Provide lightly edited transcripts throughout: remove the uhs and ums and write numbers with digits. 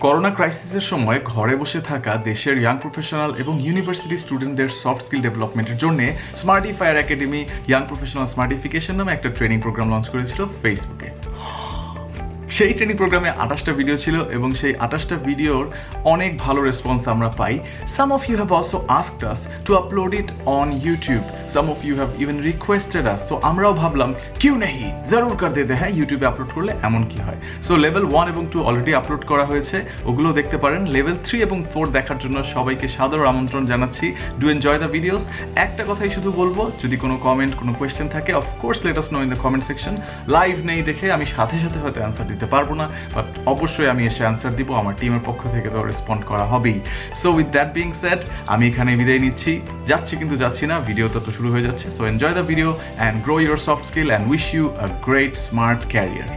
Corona ক্রাইসিসের সময় ঘরে বসে থাকা দেশের ইয়াং প্রফেশনাল এবং ইউনিভার্সিটি স্টুডেন্টদের সফট স্কিল ডেভেলপমেন্টের জন্য স্মার্টিফায়ার একাডেমি ইয়াং প্রফেশনাল স্মার্টিফিকেশন নামে একটা ট্রেনিং প্রোগ্রাম লঞ্চ করেছিল ফেসবুকে। সেই ট্রেনিং প্রোগ্রামে 28টা ভিডিও ছিল এবং সেই 28টা ভিডিওর অনেক ভালো রেসপন্স আমরা পাই। Some of you have also asked us to upload it on YouTube, some of you have even requested us. So আমরাও ভাবলাম কিউ নেহি জরুর কর দে হ্যাঁ, ইউটিউবে আপলোড করলে এমন কি হয়। সো লেভেল 1 এবং 2 অলরেডি আপলোড করা হয়েছে, ওগুলো দেখতে পারেন। লেভেল 3 এবং 4 দেখার জন্য সবাইকে সাদর আমন্ত্রণ জানাচ্ছি। Do enjoy the videos. একটা কথাই শুধু বলবো, যদি কোনো কমেন্ট কোনো কোয়েশ্চেন থাকে of course late us no in the comment section. Live নেই দেখে আমি সাথে সাথে হয়তো অ্যান্সার দিতে পারবো না, বাট অবশ্যই আমি এসে অ্যান্সার দিব, আমার টিমের পক্ষ থেকে তো রেসপন্ড করা হবেই। So with that being shed আমি এখানে বিদায় নিচ্ছি, যাচ্ছি কিন্তু যাচ্ছি না, ভিডিওটা তো শুরু হয়ে যাচ্ছে। So enjoy the video and grow your soft skill and wish you a great smart career.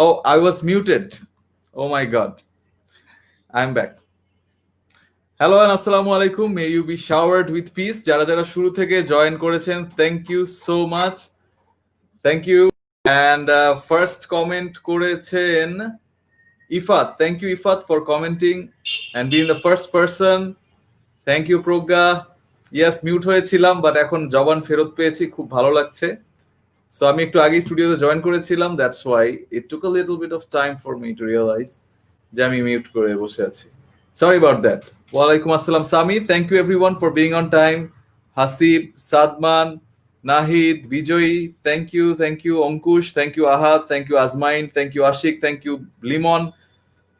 Oh, I was muted. Oh my God. I'm back. Hello and আসসালামু আলাইকুম। May you be showered with peace. যারা যারা শুরু থেকে join করেছেন, thank you so much, thank you. And first comment করেছেন Ifat. Thank you Ifat for commenting and being the first person. Thank you Pragya. Yes, mute হয়েছিলাম but এখন জবান ফেরত পেয়েছি, খুব ভালো লাগছে। সো আমি একটু আগেই স্টুডিওতে জয়েন করেছিলাম, that's why it took a little bit of time for me to realize যে আমি মিউট করে বসে আছি। Sorry about that. Walaikum assalam, Sami. Thank you everyone for being on time. Hasib, Sadman, Nahid, Bijoy, thank you, Ankush, thank you, Ahad, thank you, Azmain, thank you, Ashik, thank you, Limon,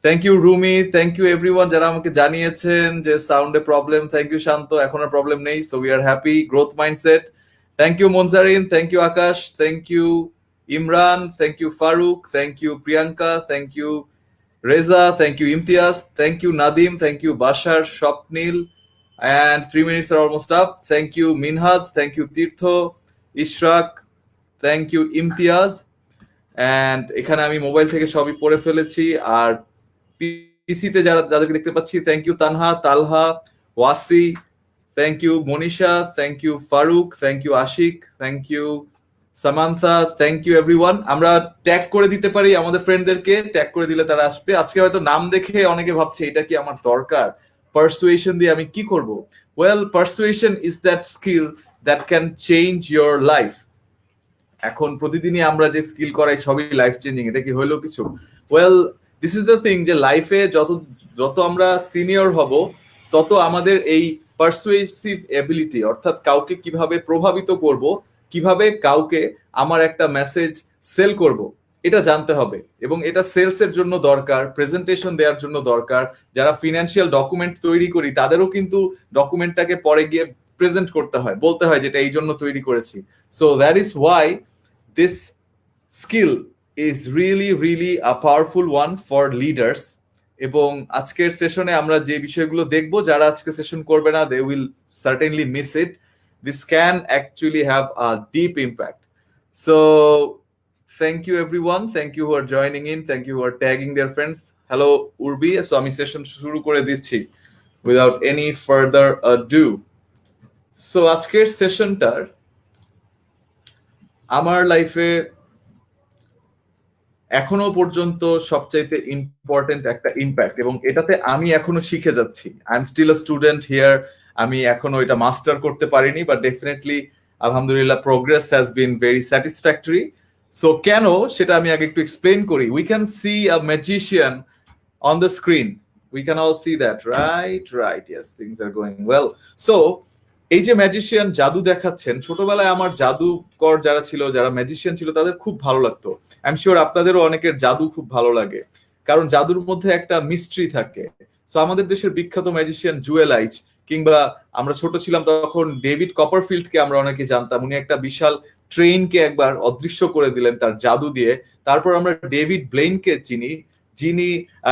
thank you, Rumi, thank you everyone যারা আমাকে জানিয়েছেন যে সাউন্ডে problem. Thank you Shanta, এখনো problem নেই, so we are happy. Growth mindset, thank you Monjarin, thank you Akash, thank you Imran, thank you Faruk, thank you Priyanka, thank you Reza, thank you Imtiaz, thank you Nadim, thank you Bashar, Shopnil, and 3 minutes are almost up. Thank you Minhaj, thank you Tirtho, Ishraq, thank you Imtiaz, and এখানে আমি mobile থেকে সবই পড়ে ফেলেছি। আর পিসিতে যাদেরকে দেখতে পাচ্ছি, thank you Tanha, Talha, Wasi, thank you Manisha, thank you Faruk, thank you Ashiq, thank you Samantha, thank you everyone. আমরা ট্যাগ করে দিতে পারি আমাদের ফ্রেন্ডদেরকে, ট্যাগ করে দিলে তারা আসবে। আজকে হয়তো নাম দেখে অনেকে ভাবছে এটা কি আমার দরকার, পারসুয়েশন দিয়ে আমি কি করব। Well, persuasion is that skill that can change your life. এখন প্রতিদিনই আমরা যে স্কিল করাই সবই লাইফ চেঞ্জিং, এটা কি হইলো কিছু? Well, this is the thing যে লাইফে যত আমরা সিনিয়র হব তত আমাদের এই পারসুয়েসিভ এবিলিটি, অর্থাৎ কাউকে কিভাবে প্রভাবিত করব, কিভাবে কাউকে আমার একটা মেসেজ সেল করব, এটা জানতে হবে। এবং এটা সেলসের জন্য দরকার, প্রেজেন্টেশন দেওয়ার জন্য দরকার। যারা ফিনান্সিয়াল ডকুমেন্ট তৈরি করি তাদেরও কিন্তু ডকুমেন্টটাকে পরে গিয়ে প্রেজেন্ট করতে হয়, বলতে হয় যেটা এই জন্য তৈরি করেছি। So that is why this skill is really a powerful one for leaders. এবং আজকের সেশনে আমরা যে বিষয়গুলো দেখবো, যারা আজকে সেশন করবে না, they will certainly miss it. This can actually have a deep impact. So Thank you everyone. Thank you who are joining in. Thank you who are tagging their friends. Hello Urbi. So আমি session শুরু করে দিচ্ছি without any further ado. So আজকের সেশনটার আমার লাইফে এখনো পর্যন্ত সবচাইতে ইম্পর্টেন্ট একটা ইম্প্যাক্ট, এবং এটাতে আমি এখনো শিখে যাচ্ছি। I am still a student here. আমি এখনো এটা মাস্টার করতে পারিনি, বাট ডেফিনেটলি আলহামদুলিল্লাহ progress has been very satisfactory. So কেন সেটা আমি আগে একটু এক্সপ্লেন করি। We can see a magician on the screen, we can all see that, right, yes, things are going well. So এই যে ম্যাজিশিয়ান জাদু দেখাচ্ছেন, ছোটবেলায় আমার জাদুকর যারা ছিল, যারা ম্যাজিশিয়ান ছিল, তাদের খুব ভালো লাগতো। আই এম শিওর আপনাদেরও অনেকের জাদু খুব ভালো লাগে, কারণ জাদুর মধ্যে একটা মিস্ট্রি থাকে। সো আমাদের দেশের বিখ্যাত ম্যাজিশিয়ান জুয়েল আইচ, কিংবা আমরা ছোট ছিলাম তখন ডেভিড কপারফিল্ডকে আমরা অনেকে জানতাম। উনি একটা বিশাল ট্রেনকে একবার অদৃশ্য করে দিলেন তার জাদু দিয়ে। তারপর আমরা ডেভিড ব্লেইনকে চিনি, যিনি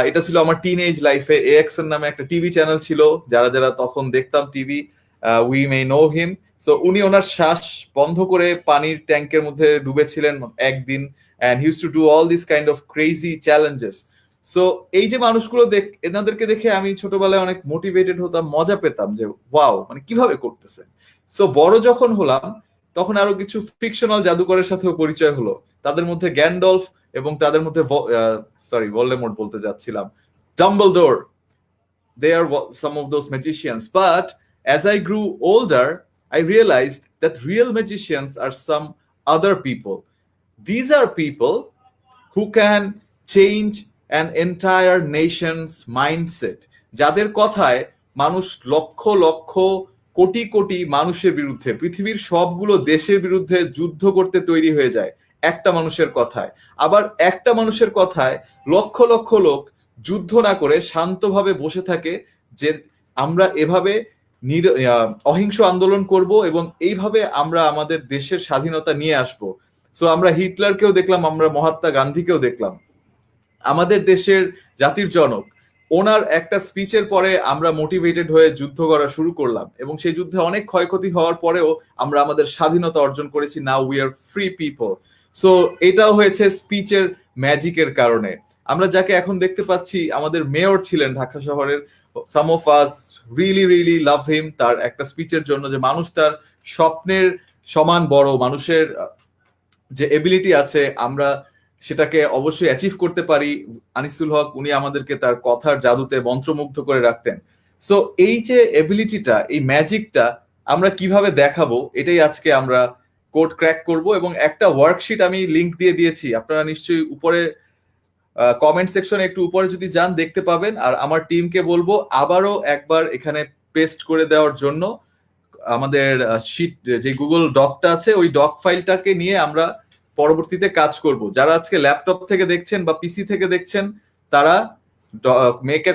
এটা ছিল আমার টিনেজ লাইফে এএক্সএন নামে একটা টিভি চ্যানেল ছিল, যারা যারা তখন দেখতাম TV, we may know him. So উনি ওনার শ্বাস বন্ধ করে পানির ট্যাঙ্কের মধ্যে ডুবেছিলেন একদিন, and he used to do all these kind of crazy challenges. So এই যে মানুষগুলো এনাদেরকে দেখে আমি ছোটবেলায় অনেক মোটিভেটেড হতাম, মজা পেতাম যে ওয়াও, মানে কিভাবে করতেছে। সো বড় যখন হলাম তখন আরো কিছু ফিকশনাল জাদুকরের সাথেও পরিচয় হলো। তাদের মধ্যে গ্যান্ডলফ, এবং তাদের মধ্যে ভলডেমর্ট বলতে যাচ্ছিলাম, Dumbledore. They are some of those magicians. But as I grew older, I realized that real magicians are some other people. These are people who can change an entire nation's mindset. যাদের কথায় মানুষ লক্ষ লক্ষ কোটি কোটি মানুষের বিরুদ্ধে, পৃথিবীর সবগুলো দেশের বিরুদ্ধে যুদ্ধ করতে তৈরি হয়ে যায় একটা মানুষের কথায়। আবার একটা মানুষের কথায় লক্ষ লক্ষ লোক যুদ্ধ না করে শান্তভাবে বসে থাকে যে আমরা এভাবে অহিংস আন্দোলন করব এবং এইভাবে আমরা আমাদের দেশের স্বাধীনতা নিয়ে আসব। সো আমরা হিটলারকেও দেখলাম, আমরা মহাত্মা গান্ধীকেও দেখলাম। আমাদের দেশের জাতির জনক, ওনার একটা স্পিচের পরে আমরা মোটিভেটেড হয়ে যুদ্ধ করা শুরু করলাম, এবং সেই যুদ্ধে অনেক ক্ষয়ক্ষতি হওয়ার পরেও আমরা আমাদের স্বাধীনতা অর্জন করেছি। Now we are free people. So এটাও হয়েছে স্পিচের ম্যাজিকের কারণে। আমরা যাকে এখন দেখতে পাচ্ছি, আমাদের মেয়র ছিলেন ঢাকা শহরের, some of us really really love him, তার একটা স্পিচের জন্য, যে মানুষ তার স্বপ্নের সমান বড়, মানুষের যে এবিলিটি আছে আমরা সেটাকে অবশ্যই অ্যাচিভ করতে পারি। আনিসুল হক, উনি আমাদেরকে তার কথার জাদুতে মন্ত্রমুগ্ধ করে রাখতেন। সো এই যে এবিলিটিটা, এই ম্যাজিকটা আমরা কিভাবে দেখাবো, এটাই আজকে আমরা কোড ক্র্যাক করব। এবং একটা ওয়ার্কশিট আমি লিংক দিয়ে দিয়েছি, আপনারা নিশ্চয়ই উপরে কমেন্ট সেকশনে একটু উপরে যদি যান দেখতে পাবেন। আর আমার টিমকে বলবো আবারও একবার এখানে পেস্ট করে দেওয়ার জন্য। আমাদের শিট যে গুগল ডকটা আছে, ওই ডক ফাইলটাকে নিয়ে আমরা পরবর্তীতে কাজ করব। যারা আজকে ল্যাপটপ থেকে দেখছেন বা পিসি থেকে দেখছেন, তারা make a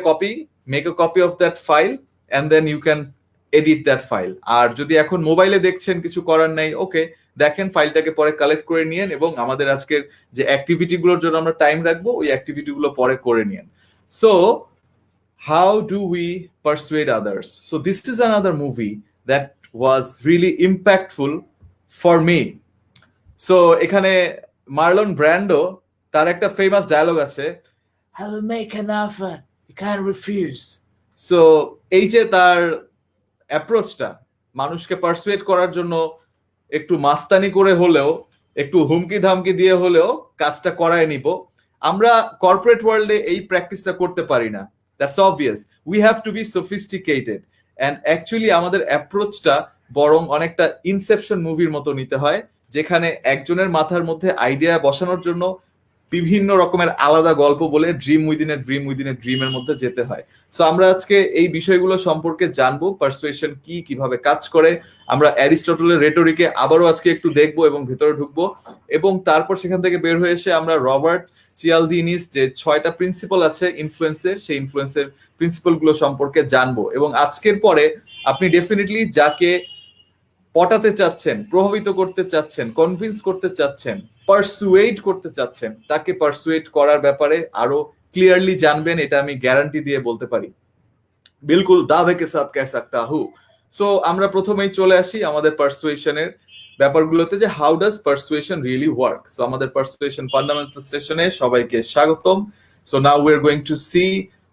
copy of that file and then you can edit that file. আর যদি এখন মোবাইলে দেখছেন, কিছু করার নাই, ওকে, দেখেন ফাইলটাকে পরে কালেক্ট করে নিয়েন, এবং আমাদের আজকের যে অ্যাক্টিভিটি গুলোর জন্য আমরা টাইম রাখবো, ওই অ্যাক্টিভিটি গুলো পরে করে নিয়েন। So how do we persuade others? So this is another movie that was really impactful for me. So এখানে মার্লন ব্র্যান্ডো, তার একটা ফেমাস ডায়লগ আছে, I will make an offer you can't refuse. So এই যে তার অ্যাপ্রোচটা, মানুষকে pursuit করার জন্য একটু মাস্তানি করে হলেও, একটু হুমকি ধামকি দিয়ে হলেও কাজটা করায় নিব। আমরা কর্পোরেট ওয়ার্ল্ডে এই প্র্যাকটিসটা করতে পারি না, that's obvious. We have to be sophisticated, and actually আমাদের অ্যাপ্রোচটা বরং অনেকটা ইনসেপশন মুভির মতো নিতে হয়, যেখানে একজনের মাথার মধ্যে আইডিয়া বসানোর জন্য বিভিন্ন রকমের আলাদা গল্প বলে ড্রিম উইদিন এ ড্রিমের মধ্যে যেতে হয়। সো আমরা আজকে এই বিষয়গুলো সম্পর্কে জানবো, পারসুয়েশন কি, কিভাবে কাজ করে। আমরা অ্যারিস্টটলের রেটরিকে আবারও আজকে একটু দেখবো এবং ভেতরে ঢুকবো, এবং তারপর সেখান থেকে বের হয়ে এসে আমরা রবার্ট চিয়ালদিনিস যে 6টা প্রিন্সিপাল আছে ইনফ্লুয়েন্সের, সেই ইনফ্লুয়েন্সের প্রিন্সিপাল গুলো সম্পর্কে জানবো। এবং আজকের পরে আপনি ডেফিনেটলি যাকে পটাতে চাচ্ছেন, প্রভাবিত করতে চাচ্ছেন, কনভিন্স করতে চাচ্ছেন, পারসুয়েট করতে চাচ্ছেন, তাকে পারসুয়েট করার ব্যাপারে আরো ক্লিয়ারলি জানবেন, এটা আমি গ্যারান্টি দিয়ে বলতে পারি। বিলকুল দাবে কে সাথ কহ সকতা হু। সো আমরা প্রথমেই চলে আসি আমাদের পারসুয়েশনের ব্যাপারগুলোতে যে how does persuasion really work. So আমাদের পারসুয়েশন ফান্ডামেন্টাল সেশনে সবাইকে স্বাগতম। So now we are going to C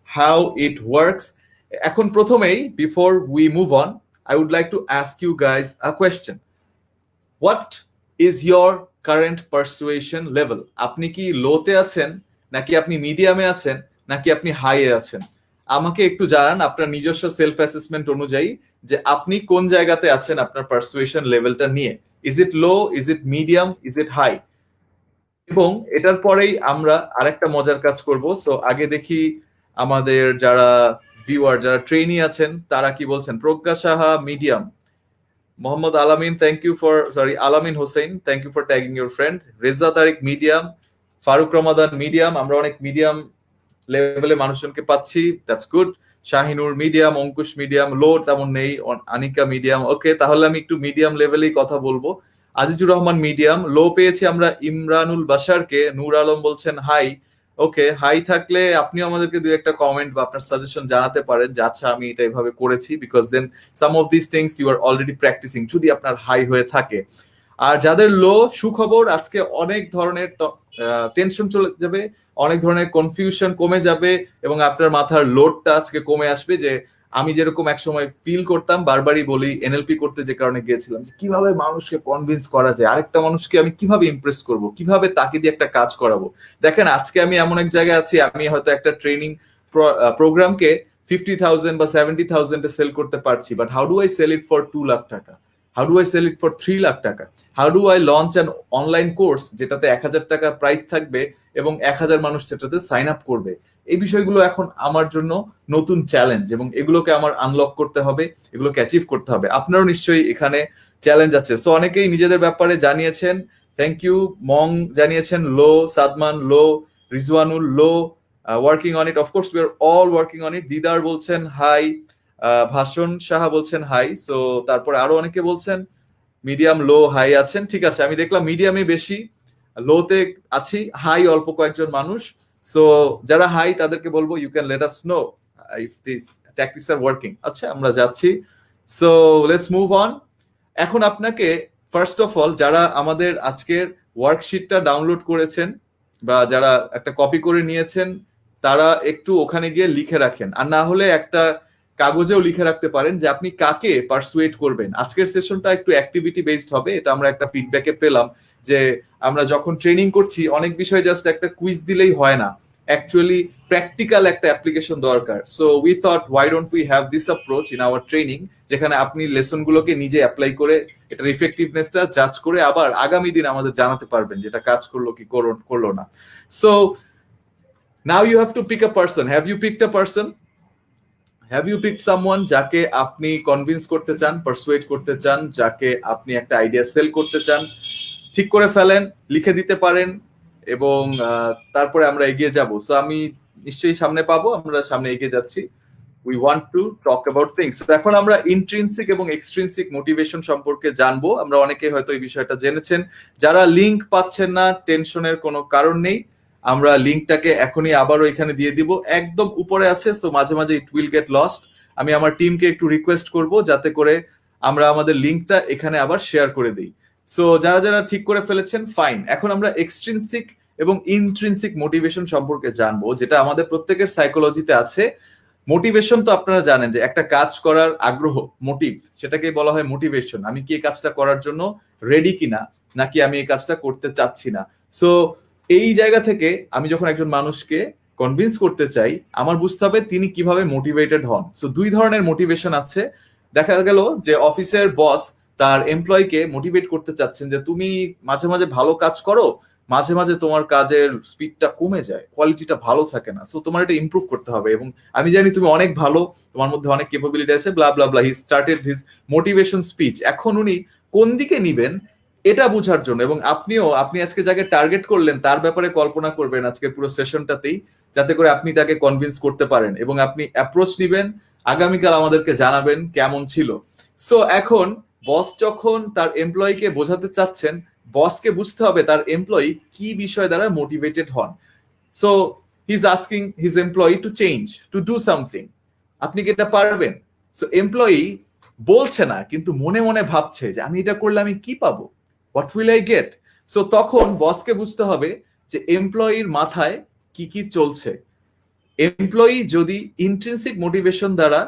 how it works. এখন প্রথমেই before we move on, I would like to ask you guys a question. What is your current persuasion level? আপনি কি লোতে আছেন, নাকি আপনি মিডিয়ামে আছেন, নাকি আপনি হাইয়ে আছেন? আমাকে একটু জানান আপনার নিজস্ব সেলফ অ্যাসেসমেন্ট অনুযায়ী যে আপনি কোন জায়গাতে আছেন আপনার পারসুয়েশন লেভেলটা নিয়ে। Is it low, is it medium, is it high? এবং এটার পরেই আমরা আরেকটা মজার কাজ করব। সো আগে দেখি আমাদের যারা ভিউয়ার, যারা ট্রেনি আছেন তারা কি বলছেন। প্রজ্ঞা Saha medium, Mohammad Alamin Alamin Hossain thank you for tagging your friend. Reza Tariq medium, Faruk Ramadan medium, আমরা অনেক মিডিয়াম লেভেলে মানুষজনকে পাচ্ছি, that's good. Shahinur medium, Ankush medium, low তেমন নেই, আনিকা মিডিয়াম। ওকে, তাহলে আমি একটু মিডিয়াম লেভেলেই কথা বলবো। আজিজুর রহমান মিডিয়াম, লো পেয়েছি আমরা ইমরানুল বাশারকে। নূর আলম বলছেন হাই। ওকে, হাই থাকলে আপনিও আমাদেরকে দুই একটা কমেন্ট বা আপনার সাজেশন জানাতে পারেন যে আচ্ছা আমি এটা এভাবে করেছি, because then some of this things you are already practicing, যদি আপনার হাই হয়ে থাকে। আর যাদের লো, সুখবর, আজকে অনেক ধরনের টেনশন চলে যাবে, অনেক ধরনের কনফিউশন কমে যাবে এবং আপনার মাথার লোডটা আজকে কমে আসবে। যে আমি যেরকম একসময় ফিল করতাম, বারবারই বলি এনএলপি করতে যে কারণে গিয়েছিলাম, যে কিভাবে মানুষকে কনভিন্স করা যায়, আরেকটা মানুষকে আমি কিভাবে ইমপ্রেস করব, কিভাবে তাকে দিয়ে একটা কাজ করাবো। দেখেন আজকে আমি এমন এক জায়গায় আছি, আমি হয়তো একটা ট্রেনিং প্রোগ্রামকে 50,000 বা 70,000 সেল করতে পারছি, but how do I sell it for 2 lakh taka? How do I sell it for 3 lakh taka? How do I launch an online course যেটাতে 1,000 টাকা প্রাইস থাকবে এবং 1,000 মানুষ সেটাতে সাইন আপ করবে? এই বিষয়গুলো এখন আমার জন্য নতুন চ্যালেঞ্জ এবং এগুলোকে আমার আনলক করতে হবে, এগুলোকে অ্যাচিভ করতে হবে। আপনারও নিশ্চয়ই এখানে চ্যালেঞ্জ আছে। সো অনেকেই নিজেদের ব্যাপারে জানিয়েছেন, থ্যাংক ইউ। মং জানিয়েছেন low, Sadman low, Rizwanul low, working on it, of course we are all working on it. Didar বলছেন হাই, ভাষণ সাহা বলছেন হাই। সো তারপরে আরো অনেকে বলছেন মিডিয়াম, লো, হাই আছেন। ঠিক আছে, আমি দেখলাম মিডিয়ামে বেশি, লোতে আছি, হাই অল্প কয়েকজন মানুষ। সো যারা হাই তাদেরকে বলবো you can let us know if this tactics are working. আচ্ছা, আমরা যাচ্ছি। So let's move on. এখন আপনাকে ফার্স্ট অফ অল, যারা আমাদের আজকের ওয়ার্কশিটটা ডাউনলোড করেছেন বা যারা একটা কপি করে নিয়েছেন, তারা একটু ওখানে গিয়ে লিখে রাখেন, আর না হলে একটা কাগজেও লিখে রাখতে পারেন যে আপনি কাকে পারসুয়েট করবেন। আজকের সেশনটা একটু অ্যাক্টিভিটি বেসড হবে, এটা আমরা একটা ফিডব্যাকে পেলাম যে আমরা যখন ট্রেনিং করছি অনেক বিষয় জাস্ট একটা কুইজ দিলেই হয় না, অ্যাকচুয়ালি প্র্যাকটিক্যাল একটা অ্যাপ্লিকেশন দরকার। So we thought why don't we have this approach in our training, যেখানে আপনি লেসনগুলোকে নিজে অ্যাপ্লাই করে এটার ইফেক্টিভনেসটা জাজ করে আবার আগামী দিন আমাদের জানাতে পারবেন যেটা কাজ করলো কি করলো না। So now you have to pick a person. Have you picked a person? Have you picked someone যাকে আপনি কনভিন্স করতে চান, পারসুয়েট করতে চান, যাকে আপনি একটা আইডিয়া সেল করতে চান? ঠিক করে ফেলেন, লিখে দিতে পারেন এবং তারপরে আমরা এগিয়ে যাব। সো আমি নিশ্চয়ই সামনে পাবো, আমরা সামনে এগিয়ে যাচ্ছি। We want to talk about things. এখন আমরা ইন্ট্রিনসিক এবং এক্সট্রিনসিক মোটিভেশন সম্পর্কে জানবো। আমরা অনেকে হয়তো এই বিষয়টা জেনেছেন, যারা লিঙ্ক পাচ্ছেন না টেনশনের কোনো কারণ নেই, আমরা লিঙ্কটাকে এখনই আবারও এখানে দিয়ে দিব, একদম উপরে আছে। সো মাঝে মাঝে ইট উইল গেট লস্ট। আমি আমার টিমকে একটু রিকোয়েস্ট করব যাতে করে আমরা আমাদের লিঙ্কটা এখানে আবার শেয়ার করে দিই। সো যারা যারা ঠিক করে ফেলেছেন ফাইন। এখন আমরা এক্সট্রিনসিক এবং ইন্ট্রিনসিক মোটিভেশন সম্পর্কে জানবো, যেটা আমাদের প্রত্যেকের সাইকোলজিতে আছে। মোটিভেশন তো আপনারা জানেন যে একটা কাজ করার আগ্রহ, মোটিভ, সেটাকে বলা হয় মোটিভেশন। আমি কি এই কাজটা করার জন্য রেডি কিনা, নাকি আমি এই কাজটা করতে চাচ্ছি না। সো এই জায়গা থেকে আমি যখন একজন মানুষকে কনভিন্স করতে চাই, আমার বুঝতে হবে তিনি কিভাবে মোটিভেটেড হন। সো দুই ধরনের মোটিভেশন আছে। দেখা গেল যে অফিসের বস তার এমপ্লয়িকে মোটিভেট করতে চাচ্ছেন যে তুমি মাঝে মাঝে ভালো কাজ করো, মাঝে মাঝে তোমার কাজের স্পিডটা কমে যায়, কোয়ালিটিটা ভালো থাকে না, সো তোমার এটা ইমপ্রুভ করতে হবে এবং আমি জানি তুমি অনেক ভালো, তোমার মধ্যে অনেক ক্যাপাবিলিটি আছে, blah blah blah. He started his motivation speech. এখন উনি কোন দিকে নিবেন এটা বোঝার জন্য, এবং আপনি আজকে যাকে টার্গেট করলেন তার ব্যাপারে কল্পনা করবেন আজকে পুরো সেশনটাতেই, যাতে করে আপনি তাকে কনভিন্স করতে পারেন এবং আপনি অ্যাপ্রোচ নিবেন, আগামীকাল আমাদেরকে জানাবেন কেমন ছিল। সো এখন বস যখন তার এমপ্লয়িকে বোঝাতে চাচ্ছেন, বসকে বুঝতে হবে তার এমপ্লয়ি কি বিষয় দ্বারা মোটিভেটেড হন। So he is asking his employee to change, to do something. আপনি কি এটা পারবেন? সো এমপ্লয়ি বলছে না, কিন্তু মনে মনে ভাবছে যে আমি এটা করলে আমি কি পাবো, what will I get? So তখন বসকে বুঝতে হবে যে এমপ্লয়ির মাথায় কি কি চলছে। এমপ্লয়ি যদি ইন্ট্রিনসিক মোটিভেশন দ্বারা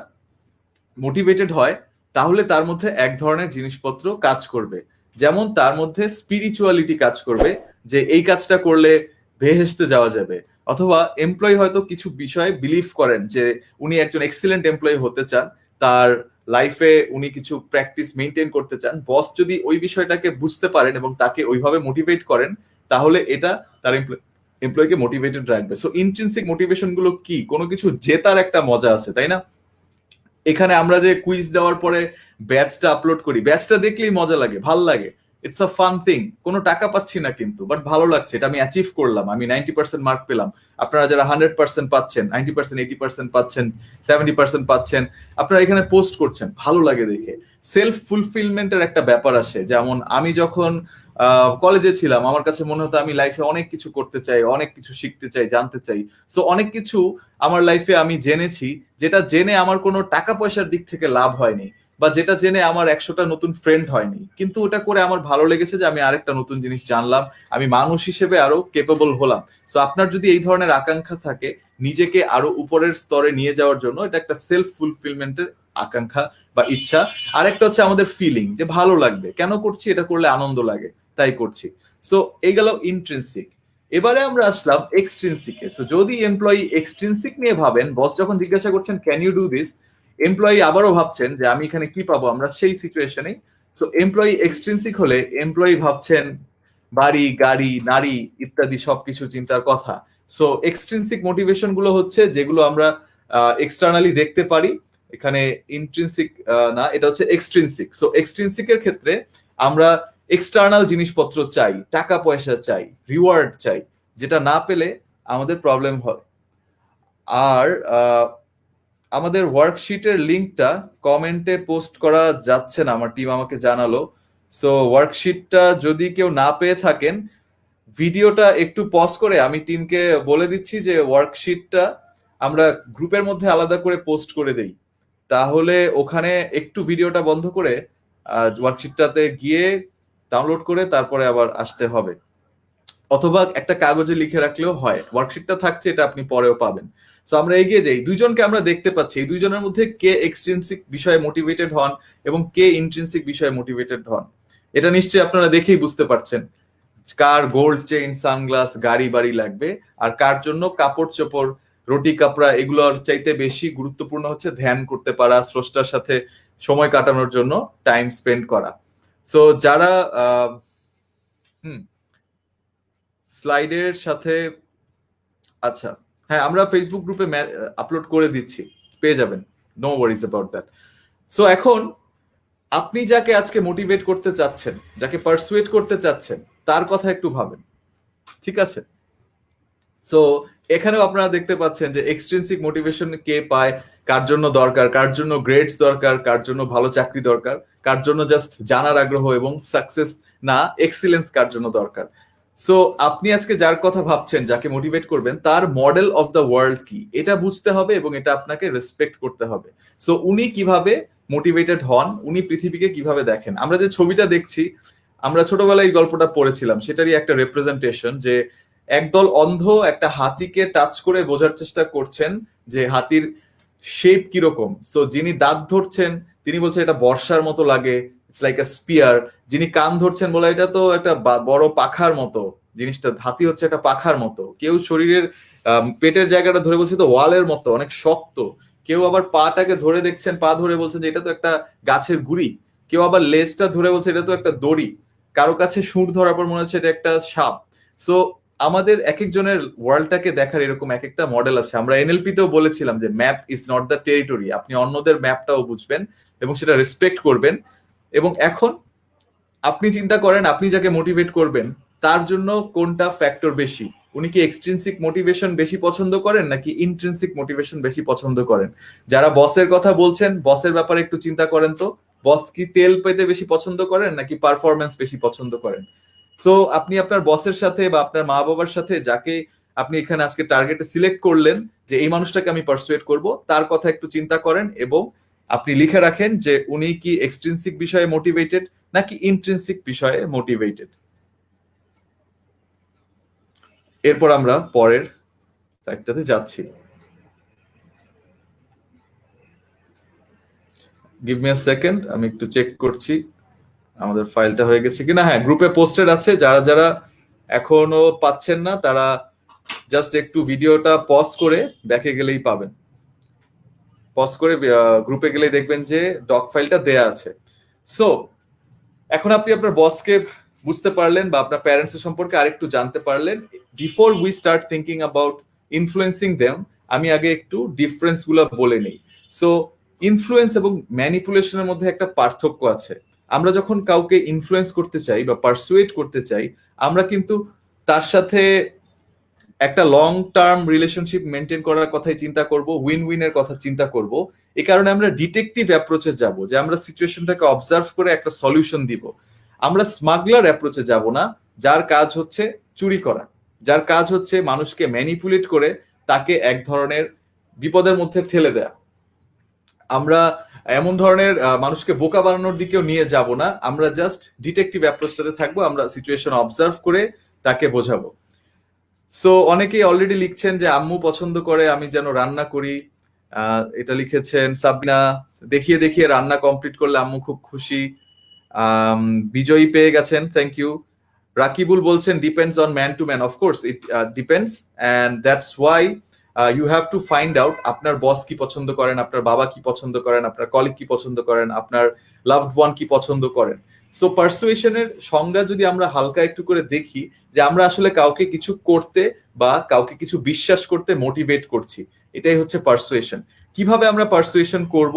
মোটিভেটেড হয়, তাহলে তার মধ্যে এক ধরনের জিনিসপত্র কাজ করবে, যেমন তার মধ্যে স্পিরিচুয়ালিটি কাজ করবে, যে এই কাজটা করলে ভেহেশতে যাওয়া যাবে। অথবা এমপ্লয়ি হয়তো কিছু বিষয়ে বিলিভ করেন যে উনি একজন এক্সিলেন্ট এমপ্লয়ি হতে চান, তার লাইফে উনি কিছু প্র্যাকটিস মেনটেন করতে চান। বস যদি ওই বিষয়টাকে বুঝতে পারেন এবং তাকে ওইভাবে মোটিভেট করেন, তাহলে এটা তার এমপ্লয়িকে মোটিভেটেড রাখবে। সো ইন্ট্রিনসিক মোটিভেশন গুলো কি? কোনো কিছু জেতার একটা মজা আছে, তাই না? এখানে আমরা যে কুইজ দেওয়ার পরে ব্যাচটা আপলোড করি, ব্যাচটা দেখলেই মজা লাগে, ভাল লাগে, ইটস আ ফান থিং। কোনো টাকা পাচ্ছি না কিন্তু, বাট ভালো লাগছে, এটা আমি অ্যাচিভ করলাম, আমি 90% মার্ক পেলাম। আপনারা যারা 100% পাচ্ছেন, 90%, 80% পাচ্ছেন, 70% পাচ্ছেন, আপনারা এখানে পোস্ট করছেন, ভালো লাগে দেখে। সেলফ ফুলফিলমেন্টের একটা ব্যাপার আসে। যেমন আমি যখন কলেজে ছিলাম, আমার কাছে মনে হতো আমি লাইফে অনেক কিছু করতে চাই, অনেক কিছু শিখতে চাই, জানতে চাই। সো অনেক কিছু আমার লাইফে আমি জেনেছি, যেটা জেনে আমার কোনো টাকা পয়সার দিক থেকে লাভ হয়নি, বা যেটা জেনে আমার 100টা নতুন ফ্রেন্ড হয়নি, কিন্তু ওটা করে আমার ভালো লেগেছে যে আমি আরেকটা নতুন জিনিস জানলাম, আমি মানুষ হিসেবে আরো কেপেবল হলাম। সো আপনার যদি এই ধরনের আকাঙ্ক্ষা থাকে নিজেকে আরো উপরের স্তরে নিয়ে যাওয়ার জন্য, এটা একটা সেলফ ফুলফিলমেন্টের আকাঙ্ক্ষা বা ইচ্ছা। আরেকটা হচ্ছে আমাদের ফিলিং, যে ভালো লাগবে, কেন করছি, এটা করলে আনন্দ লাগে তাই করছি। সো এই গেল ইন্ট্রিনসিক। এবারে আমরা আসলাম এক্সট্রিনসিকে। সো যদি এমপ্লয়ি এক্সট্রিনসিক নিয়ে ভাবেন, বস যখন জিজ্ঞাসা করছেন can you do this, employee আবারও ভাবছেন যে আমি এখানে কি পাবো, আমরা সেই সিচুয়েশনে। সো এমপ্লয়ি এক্সট্রিনসিক হলে এমপ্লয়ি ভাবছেন বাড়ি, গাড়ি, নারী ইত্যাদি সবকিছু চিন্তার কথা। সো এক্সট্রিনসিক মোটিভেশন গুলো হচ্ছে যেগুলো আমরা এক্সটার্নালি দেখতে পারি। এখানে ইন্ট্রিনসিক না, এটা হচ্ছে এক্সট্রিনসিক। সো এক্সট্রিনসিকের ক্ষেত্রে আমরা এক্সটার্নাল জিনিসপত্র চাই, টাকা পয়সা চাই, রিওয়ার্ড চাই, যেটা না পেলে আমাদের প্রবলেম হয়। আর আমাদের ওয়ার্কশিটের লিঙ্কটা কমেন্টে পোস্ট করা যাচ্ছে না, আমার টিম আমাকে জানালো। সো ওয়ার্কশিটটা যদি কেউ না পেয়ে থাকেন, ভিডিওটা একটু পজ করে আমি টিমকে বলে দিচ্ছি যে ওয়ার্কশিটটা আমরা গ্রুপের মধ্যে আলাদা করে পোস্ট করে দেই, তাহলে ওখানে একটু ভিডিওটা বন্ধ করে ওয়ার্কশিটটাতে গিয়ে ডাউনলোড করে তারপরে আবার আসতে হবে, অথবা একটা কাগজে লিখে রাখলেও হয়। ওয়ার্কশিটটা থাকছে, এটা আপনি পরেও পাবেন। সো আমরা এগিয়ে যাই। দুইজনকে আমরা দেখতে পাচ্ছি, এই দুইজনের মধ্যে কে এক্সট্রিনসিক বিষয়ে মোটিভেটেড হন এবং কে ইন্ট্রিনসিক বিষয়ে মোটিভেটেড হন, এটা নিশ্চয়ই আপনারা দেখেই বুঝতে পারছেন। কার গোল্ড চেইন, সানগ্লাস, গাড়ি বাড়ি লাগবে, আর কার জন্য কাপড় চোপড়, রুটি কাপড়া এগুলোর চাইতে বেশি গুরুত্বপূর্ণ হচ্ছে ধ্যান করতে পারা, স্রষ্টার সাথে সময় কাটানোর জন্য টাইম স্পেন্ড করা। সো যারা স্লাইডের সাথে, আচ্ছা হ্যাঁ, আমরা ফেসবুক গ্রুপে আপলোড করে দিচ্ছি, পেয়ে যাবেন, no worries about that. So এখন আপনি যাকে আজকে মোটিভেট করতে চাচ্ছেন, যাকে পারসুয়েট করতে চাচ্ছেন, তার কথা একটু ভাবেন, ঠিক আছে? সো এখানেও আপনারা দেখতে পাচ্ছেন যে এক্সট্রিনসিক মোটিভেশন কে পায়, কার জন্য দরকার, কার জন্য গ্রেডস দরকার, কার জন্য ভালো চাকরি দরকার, কার জন্য জাস্ট জানার আগ্রহ এবং সাকসেস না এক্সিলেন্স কার জন্য দরকার। সো আপনি আজকে যার কথা ভাবছেন, যাকে মোটিভেট করবেন, তার মডেল অফ দ্য ওয়ার্ল্ড কি, এটা বুঝতে হবে এবং এটা আপনাকে রেসপেক্ট করতে হবে। সো উনি কিভাবে মোটিভেটেড হন, উনি পৃথিবীকে কিভাবে দেখেন। আমরা যে ছবিটা দেখছি, আমরা ছোটবেলায় এই গল্পটা পড়েছিলাম, সেটারই একটা রিপ্রেজেন্টেশন, যে একদল অন্ধ একটা হাতিকে টাচ করে বোঝার চেষ্টা করছেন যে হাতির শেপ কিরকম। সো যিনি দাঁত ধরছেন তিনি বলছেন এটা বর্ষার মতো লাগে, ইটস লাইক আ স্পিয়ার। যিনি কান ধরছেন বলে এটা তো একটা বড় পাখার মতো, জিনিসটা হাতি হচ্ছে একটা পাখার মতো। কেউ শরীরের পেটের জায়গাটা ধরে বলছে তো ওয়ালের মতো, অনেক শক্ত। কেউ আবার পাটাকে ধরে দেখছেন, পা ধরে বলছেন যে এটা তো একটা গাছের গুড়ি। কেউ আবার লেজটা ধরে বলছে এটা তো একটা দড়ি। কারো কাছে সুর ধরার পর মনে হচ্ছে এটা একটা সাপ। সো আমাদের এক একজনের ওয়ার্ল্ডটাকে দেখার এরকম এক একটা মডেল আছে। আমরা এনএলপি তেও বলেছিলাম যে map is not the territory, আপনি অন্যদের ম্যাপটাও বুঝবেন এবং সেটা রেসপেক্ট করবেন। এবং এখন আপনি চিন্তা করেন আপনি যাকে মোটিভেট করবেন তার জন্য কোনটা ফ্যাক্টর বেশি। উনি কি এক্সট্রিনসিক মোটিভেশন বেশি পছন্দ করেন নাকি ইন্ট্রিনসিক মোটিভেশন বেশি পছন্দ করেন? যারা বসের কথা বলছেন, বসের ব্যাপারে একটু চিন্তা করেন তো, বস কি তেল পেতে বেশি পছন্দ করেন নাকি পারফরমেন্স বেশি পছন্দ করেন? সো আপনি আপনার বসের সাথে বা আপনার মা বাবার সাথে যাকে আপনি এখানে আজকে টার্গেটে সিলেক্ট করলেন যে এই মানুষটাকে আমি পারসুয়েট করব, তার কথা একটু চিন্তা করেন এবং আপনি লিখে রাখেন যে উনি কি এক্সট্রিনসিক বিষয়ে মোটিভেটেড নাকি ইন্ট্রিনসিক বিষয়ে মোটিভেটেড। এরপর আমরা পরের একটাতে যাচ্ছি। গিভ মি আ সেকেন্ড, আমি একটু চেক করছি আমাদের ফাইলটা হয়ে গেছে কিনা। হ্যাঁ, গ্রুপে পোস্টেড আছে, যারা যারা এখনো পাচ্ছেন না তারা জাস্ট একটু ভিডিওটা পজ করে ব্যাকে গেলেই পাবেন। পজ করে গ্রুপে গেলেই দেখবেন যে ডক ফাইলটা দেয়া আছে। সো এখন আপনি আপনার বসকে বুঝতে পারলেন বা আপনার প্যারেন্টস সম্পর্কে আরেকটু জানতে পারলেন। Before we start thinking about influencing them, আমি আগে একটু ডিফারেন্স গুলো বলে নিই। সো ইনফ্লুয়েন্স এবং ম্যানিপুলেশনের মধ্যে একটা পার্থক্য আছে। আমরা যখন কাউকে ইনফ্লুয়েন্স করতে চাই বা পারসুয়েট করতে চাই, আমরা কিন্তু তার সাথে একটা লং টার্ম রিলেশনশিপ মেনটেন করার কথাই চিন্তা করব, উইন উইনের কথা চিন্তা করব। এই কারণে আমরা ডিটেকটিভ অ্যাপ্রোচে যাব, যে আমরা সিচুয়েশনটাকে অবজার্ভ করে একটা সলিউশন দিব। আমরা স্মাগলার অ্যাপ্রোচে যাব না, যার কাজ হচ্ছে চুরি করা, যার কাজ হচ্ছে মানুষকে ম্যানিপুলেট করে তাকে এক ধরনের বিপদের মধ্যে ঠেলে দেয়া। আমরা এমন ধরনের মানুষকে বোকা বানানোর দিকেও নিয়ে যাব না, আমরা জাস্ট ডিটেকটিভ অ্যাপ্রোচটাতে থাকবো, আমরা সিচুয়েশন অবজার্ভ করে তাকে বোঝাবো। সো অনেকেই অলরেডি লিখছেন যে আম্মু পছন্দ করে আমি যেন রান্না করি, এটা লিখেছেন সাবিনা। দেখিয়ে দেখিয়ে রান্না কমপ্লিট করলে আম্মু খুব খুশি। বিজয়ী পেয়ে গেছেন, থ্যাংক ইউ। রাকিবুল বলছেন depends on man to man, of course it depends, and that's why you have to find out আপনার বস কি পছন্দ করেন, আপনার বাবা কি পছন্দ করেন, আপনার কলিগ কি পছন্দ করেন, আপনার লাভড ওয়ান কি পছন্দ করেন। সো পারসুয়েশনের সংজ্ঞা যদি আমরা হালকা একটু করে দেখি, যে আমরা আসলে কাউকে কিছু করতে বা কাউকে কিছু বিশ্বাস করতে মোটিভেট করছি, এটাই হচ্ছে পারসুয়েশন। কিভাবে আমরা পারসুয়েশন করব,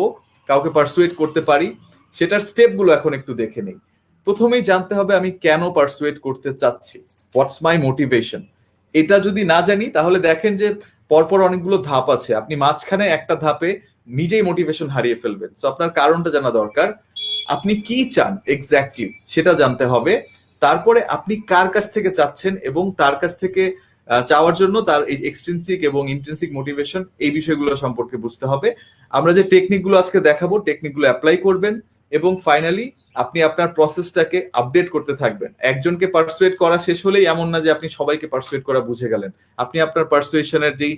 কাউকে পারসুয়েট করতে পারি, সেটার স্টেপগুলো এখন একটু দেখে নেই। প্রথমেই জানতে হবে আমি কেন পারসুয়েট করতে চাচ্ছি, হোয়াটস মাই মোটিভেশন। এটা যদি না জানি তাহলে দেখেন যে পরপর অনেকগুলো ধাপ আছে, আপনি মাঝখানে একটা ধাপে নিজেই মোটিভেশন হারিয়ে ফেলবেন। সো আপনার কারণটা জানা দরকার, আপনি কি চান এক্স্যাক্টলি সেটা জানতে হবে। তারপরে আপনি কার কাছ থেকে চাচ্ছেন এবং তার কাছ থেকে চাওয়ার জন্য তার এই এক্সট্রিনসিক এবং ইন্ট্রিনসিক মোটিভেশন, এই বিষয়গুলো সম্পর্কে বুঝতে হবে। আমরা যে টেকনিকগুলো আজকে দেখাবো, টেকনিকগুলো অ্যাপ্লাই করবেন এবং ফাইনালি আপনি আপনার প্রসেসটাকে আপডেট করতে থাকবেন। একজনকে পারসুয়েট করা শেষ হলেই এমন না যে আপনি সবাইকে পারসুয়েট করা বুঝে গেলেন, আপনি আপনার পারসুয়েশনের যেই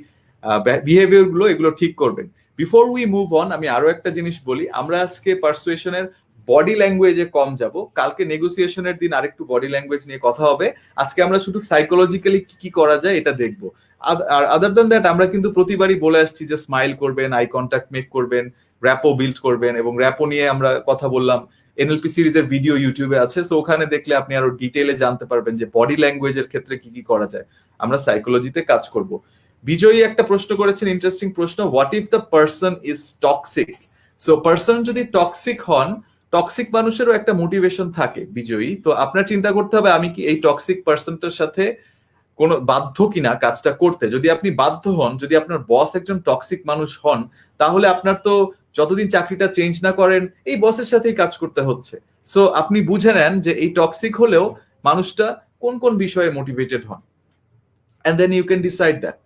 বিহেভিয়ার গুলো এগুলো ঠিক করবেন। বিফোর উই মুভ অন, আমি আরো একটা জিনিস বলি, আমরা আজকে পারসুয়েশনের বডি ল্যাঙ্গুয়েজে কম যাব, কালকে নেগোসিয়েশনের দিন আরেকটু বডি ল্যাঙ্গুয়েজ নিয়ে কথা হবে। আজকে আমরা শুধু সাইকোলজিক্যালি কি করা যায় এটা দেখবো। আর আদার দ্যান দ্যাট আমরা কিন্তু প্রতিবারই বলে আসছি যে স্মাইল করবেন, আই কন্ট্যাক্ট মেক করবেন, র্যাপো বিল্ড করবেন, এবং র্যাপো নিয়ে আমরা কথা বললাম, এনএলপি সিরিজের ভিডিও ইউটিউবে আছে, সো ওখানে দেখলে আপনি আরো ডিটেইলে জানতে পারবেন যে বডি ল্যাঙ্গুয়েজের ক্ষেত্রে কি কি করা যায়। আমরা সাইকোলজিতে কাজ করব। বিজয়ী একটা প্রশ্ন করেছেন, ইন্টারেস্টিং প্রশ্ন, what if the person is toxic. So person যদি টক্সিক হন, টক্সিক মানুষেরও একটা মোটিভেশন থাকে বিজয়ী, তো আপনার চিন্তা করতে হবে আমি কি এই টক্সিক পারসনটার সাথে কোনো বাধ্য কিনা কাজটা করতে। যদি আপনি বাধ্য হন, যদি আপনার বস একজন টক্সিক মানুষ হন, তাহলে আপনার তো যতদিন চাকরিটা চেঞ্জ না করেন এই বসের সাথেই কাজ করতে হচ্ছে। সো আপনি বুঝে নেন যে এই টক্সিক হলেও মানুষটা কোন কোন বিষয়ে মোটিভেটেড হন, and then you can decide that.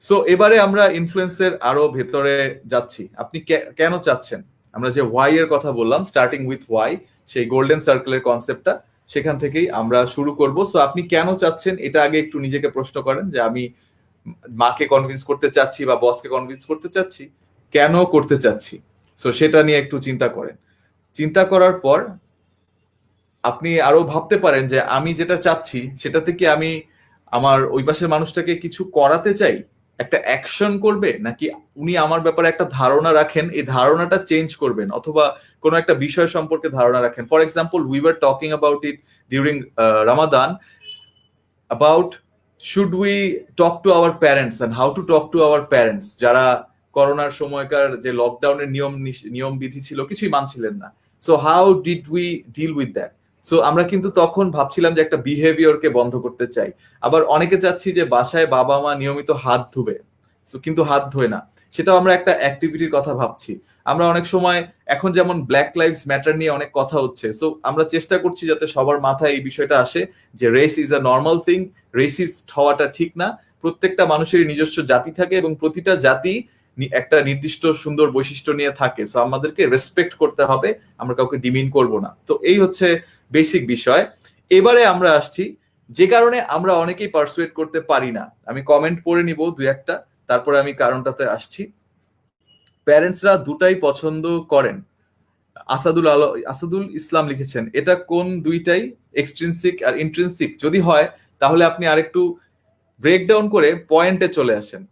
So এবারে আমরা ইনফ্লুয়েন্সের আরো ভেতরে যাচ্ছি। আপনি কেন চাচ্ছেন, আমরা যে ওয়াই এর কথা বললাম, স্টার্টিং উইথ ওয়াই, সেই গোল্ডেন সার্কেলের কনসেপ্টটা সেখান থেকেই আমরা শুরু করব। সো আপনি কেন চাচ্ছেন এটা আগে একটু নিজেকে প্রশ্ন করেন, যে আমি মাকে কনভিন্স করতে চাচ্ছি বা বসকে কনভিন্স করতে চাচ্ছি, কেন করতে চাচ্ছি। সো সেটা নিয়ে একটু চিন্তা করেন। চিন্তা করার পর আপনি আরো ভাবতে পারেন যে আমি যেটা চাচ্ছি সেটাতে কি আমি আমার ওই পাশের মানুষটাকে কিছু করাতে চাই, একটা অ্যাকশন করবে, নাকি উনি আমার ব্যাপারে একটা ধারণা রাখেন, এই ধারণাটা চেঞ্জ করবেন, অথবা কোনো একটা বিষয় সম্পর্কে ধারণা রাখেন। For example, we were talking about it during Ramadan, about should we talk to our parents and how to talk to our parents, যারা করোনার সময়কার যে লকডাউনের নিয়ম বিধি ছিল কিছুই মানছিলেন না। So how did we deal with that. So আমরা কিন্তু তখন ভাবছিলাম যে একটা বিহেভিয়ারকে বন্ধ করতে চাই। আবার অনেকে চাচ্ছি যে বাসায় বাবা মা নিয়মিত হাত ধুবে, কিন্তু হাত ধোয় না, সেটাও আমরা একটা অ্যাক্টিভিটির কথা ভাবছি। আমরা অনেক সময় এখন যেমন ব্ল্যাক লাইভস ম্যাটার নিয়ে অনেক কথা হচ্ছে, সো আমরা চেষ্টা করছি যাতে সবার মাথায় এই বিষয়টা আসে যে race is a normal thing, racist হওয়াটা ঠিক না। প্রত্যেকটা মানুষেরই নিজস্ব জাতি থাকে এবং প্রতিটা জাতি একটা নির্দিষ্ট সুন্দর বৈশিষ্ট্য নিয়ে থাকে, সো আমাদেরকে রেসপেক্ট করতে হবে, আমরা কাউকে ডিমিন করব না। তো এই হচ্ছে বেসিক বিষয়। এবারে আমরা আসছি যে কারণে আমরা অনেকেই পারসুয়েট করতে পারি না। আমি কমেন্ট পড়ে নিব দুই একটা, তারপরে আমি কারণটাতে আসছি। প্যারেন্টসরা দুটাই পছন্দ করেন, আসাদুল ইসলাম লিখেছেন। এটা কোন দুইটাই, এক্সট্রিনসিক আর ইন্ট্রিনসিক? যদি হয় তাহলে আপনি আরেকটু ব্রেকডাউন করে পয়েন্টে চলে আসেন।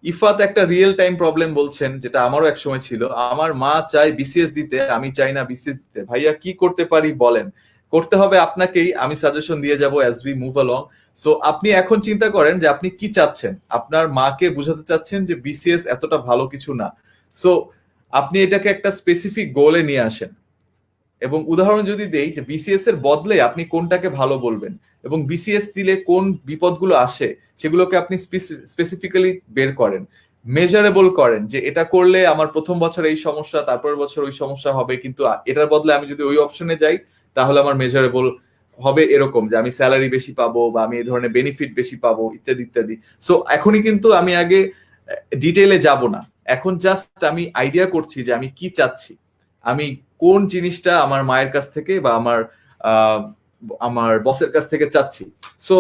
ইফাত একটা রিয়েল টাইম প্রবলেম বলছেন, যেটা আমারও এক সময় ছিল। আমার মা চায় বিসিএস দিতে, আমি চাই না বিসিএস দিতে। ভাইয়া কি করতে পারি বলেন? করতে হবে আপনাকেই, আমি সাজেশন দিয়ে যাব as we move along. So আপনি এখন চিন্তা করেন যে আপনি কি চাচ্ছেন। আপনার মাকে বুঝাতে চাচ্ছেন যে বিসিএস এতটা ভালো কিছু না। সো আপনি এটাকে একটা স্পেসিফিক গোলে নিয়ে আসেন, এবং উদাহরণ যদি দেই যে বিসিএস এর বদলে আপনি কোনটাকে ভালো বলবেন, এবং বিসিএস দিলে কোন বিপদগুলো আসে সেগুলোকে আপনি স্পেসিফিক্যালি বের করেন, মেজারেবল করেন, যে এটা করলে আমার প্রথম বছর এই সমস্যা, তারপরের বছর ওই সমস্যা হবে, কিন্তু এটার বদলে আমি যদি ওই অপশনে যাই তাহলে আমার মেজারেবল হবে এরকম, যে আমি স্যালারি বেশি পাবো বা আমি এই ধরনের বেনিফিট বেশি পাবো, ইত্যাদি ইত্যাদি। সো এখনই কিন্তু আমি আগে ডিটেইলে যাব না, এখন জাস্ট আমি আইডিয়া করছি যে আমি কি চাচ্ছি, আমি কোন জিনিসটা আমার মায়ের কাছ থেকে বা আমার বসের কাছ থেকে চাচ্ছি। সো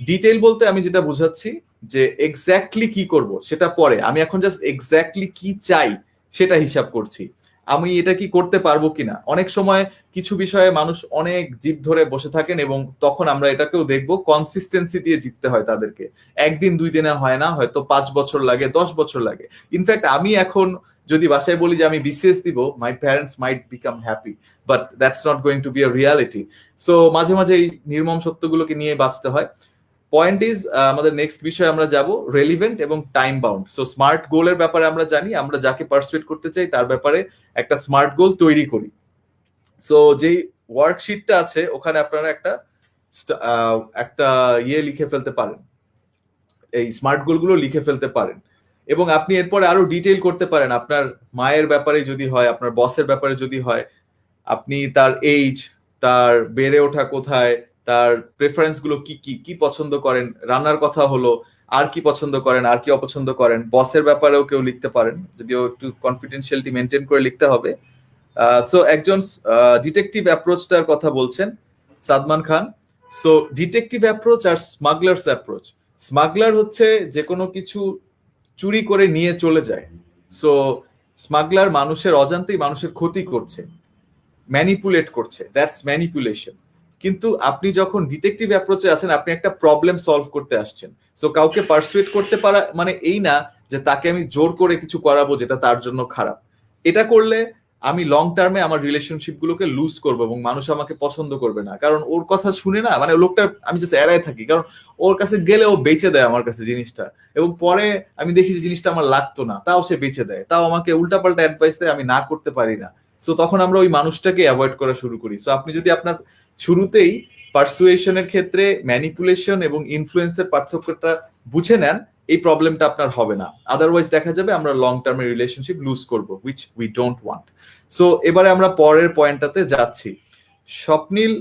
ডিটেইল বলতে আমি যেটা বুঝাচ্ছি যে এক্স্যাক্টলি কি করব সেটা পরে, আমি এখন জাস্ট এক্স্যাক্টলি কি চাই সেটা হিসাব করছি, আমি এটা কি করতে পারবো কিনা। অনেক সময় কিছু বিষয়ে মানুষ অনেক জিদ ধরে বসে থাকেন, এবং তখন আমরা এটাকেও দেখবো কনসিস্টেন্সি দিয়ে জিততে হয় তাদেরকে। একদিন দুই দিনে হয় না, হয়তো 5 বছর লাগে, 10 বছর লাগে। ইনফ্যাক্ট আমি এখন যদি বাসায় বলি যে আমি বিসিএস দিব, my parents might become happy, but that's not going to be a reality. So মাঝে মাঝে এই নির্মম সত্যগুলোকে নিয়ে বাঁচতে হয়। পয়েন্ট ইজ, আমাদের নেক্সট বিষয় আমরা যাব রেলিভেন্ট এবং টাইম বাউন্ড। সো স্মার্ট গোলের ব্যাপারে আমরা জানি, আমরা যাকে পারসুয়েট করতে চাই তার ব্যাপারে একটা স্মার্ট গোল তৈরি করি। সো যেই ওয়ার্কশিটটা আছে ওখানে আপনারা একটা লিখে ফেলতে পারেন, এই স্মার্ট গোলগুলো লিখে ফেলতে পারেন, এবং আপনি এরপরে আরো ডিটেইল করতে পারেন। আপনার মায়ের ব্যাপারে যদি হয়, আপনার বসের ব্যাপারে যদি হয়, আপনি তার এইজ, তার বেড়ে ওঠা কোথায়, তার প্রেফারেন্স গুলো কি কি কি পছন্দ করেন, রান্নার কথা হলো, আর কি পছন্দ করেন, আর কি অপছন্দ করেন। বসের ব্যাপারেও কেউ লিখতে পারেন, যদিও একটু কনফিডেন্সিয়ালিটি মেনটেন করে লিখতে হবে। তো একজন ডিটেকটিভ অ্যাপ্রোচটার কথা বলছেন সাদমান খান। সো ডিটেকটিভ অ্যাপ্রোচ আর স্মাগলার্স অ্যাপ্রোচ। স্মাগলার হচ্ছে যে কোনো কিছু চুরি করে নিয়ে চলে যায়। সো স্মাগলার মানুষের অজান্তেই মানুষের ক্ষতি করছে, ম্যানিপুলেট করছে, দ্যাটস ম্যানিপুলেশন। কিন্তু আপনি যখন ডিটেকটিভ অ্যাপ্রোচে আছেন, আপনি একটা প্রবলেম সলভ করতে আসছেন। সো কাউকে পারসুয়েট করতে পারা মানে এই না যে তাকে আমি জোর করে কিছু করাবো যেটা তার জন্য খারাপ। এটা করলে আমি লং টার্মে আমার রিলেশনশিপ গুলোকে লুজ করবো, এবং মানুষ আমাকে পছন্দ করবে না, কারণ ওর কথা শুনে না, মানে লোকটা আমি জাস্ট এড়ায় থাকি, কারণ ওর কাছে গেলে ও বেচে দেয় আমার কাছে জিনিসটা, এবং পরে আমি দেখি যে জিনিসটা আমার লাগতো না, তাও সে বেচে দেয়, তাও আমাকে উল্টাপাল্টা অ্যাডভাইস দেয়, আমি না করতে পারি না। সো তখন আমরা ওই মানুষটাকে অ্যাভয়েড করা শুরু করি। সো আপনি যদি আপনার শুরুতেই পারসুয়েশনের ক্ষেত্রে ম্যানিপুলেশন এবং ইনফ্লুয়েন্সের পার্থক্যটা বুঝে নেন, এই প্রবলেমটা আপনার হবে না। আদারওয়াইজ দেখা যাবে আমরা লং টার্মে রিলেশনশিপ লুজ করব, which we don't want. So এবারে আমরা পরের পয়েন্টটাতে যাচ্ছি। স্বপ্নীল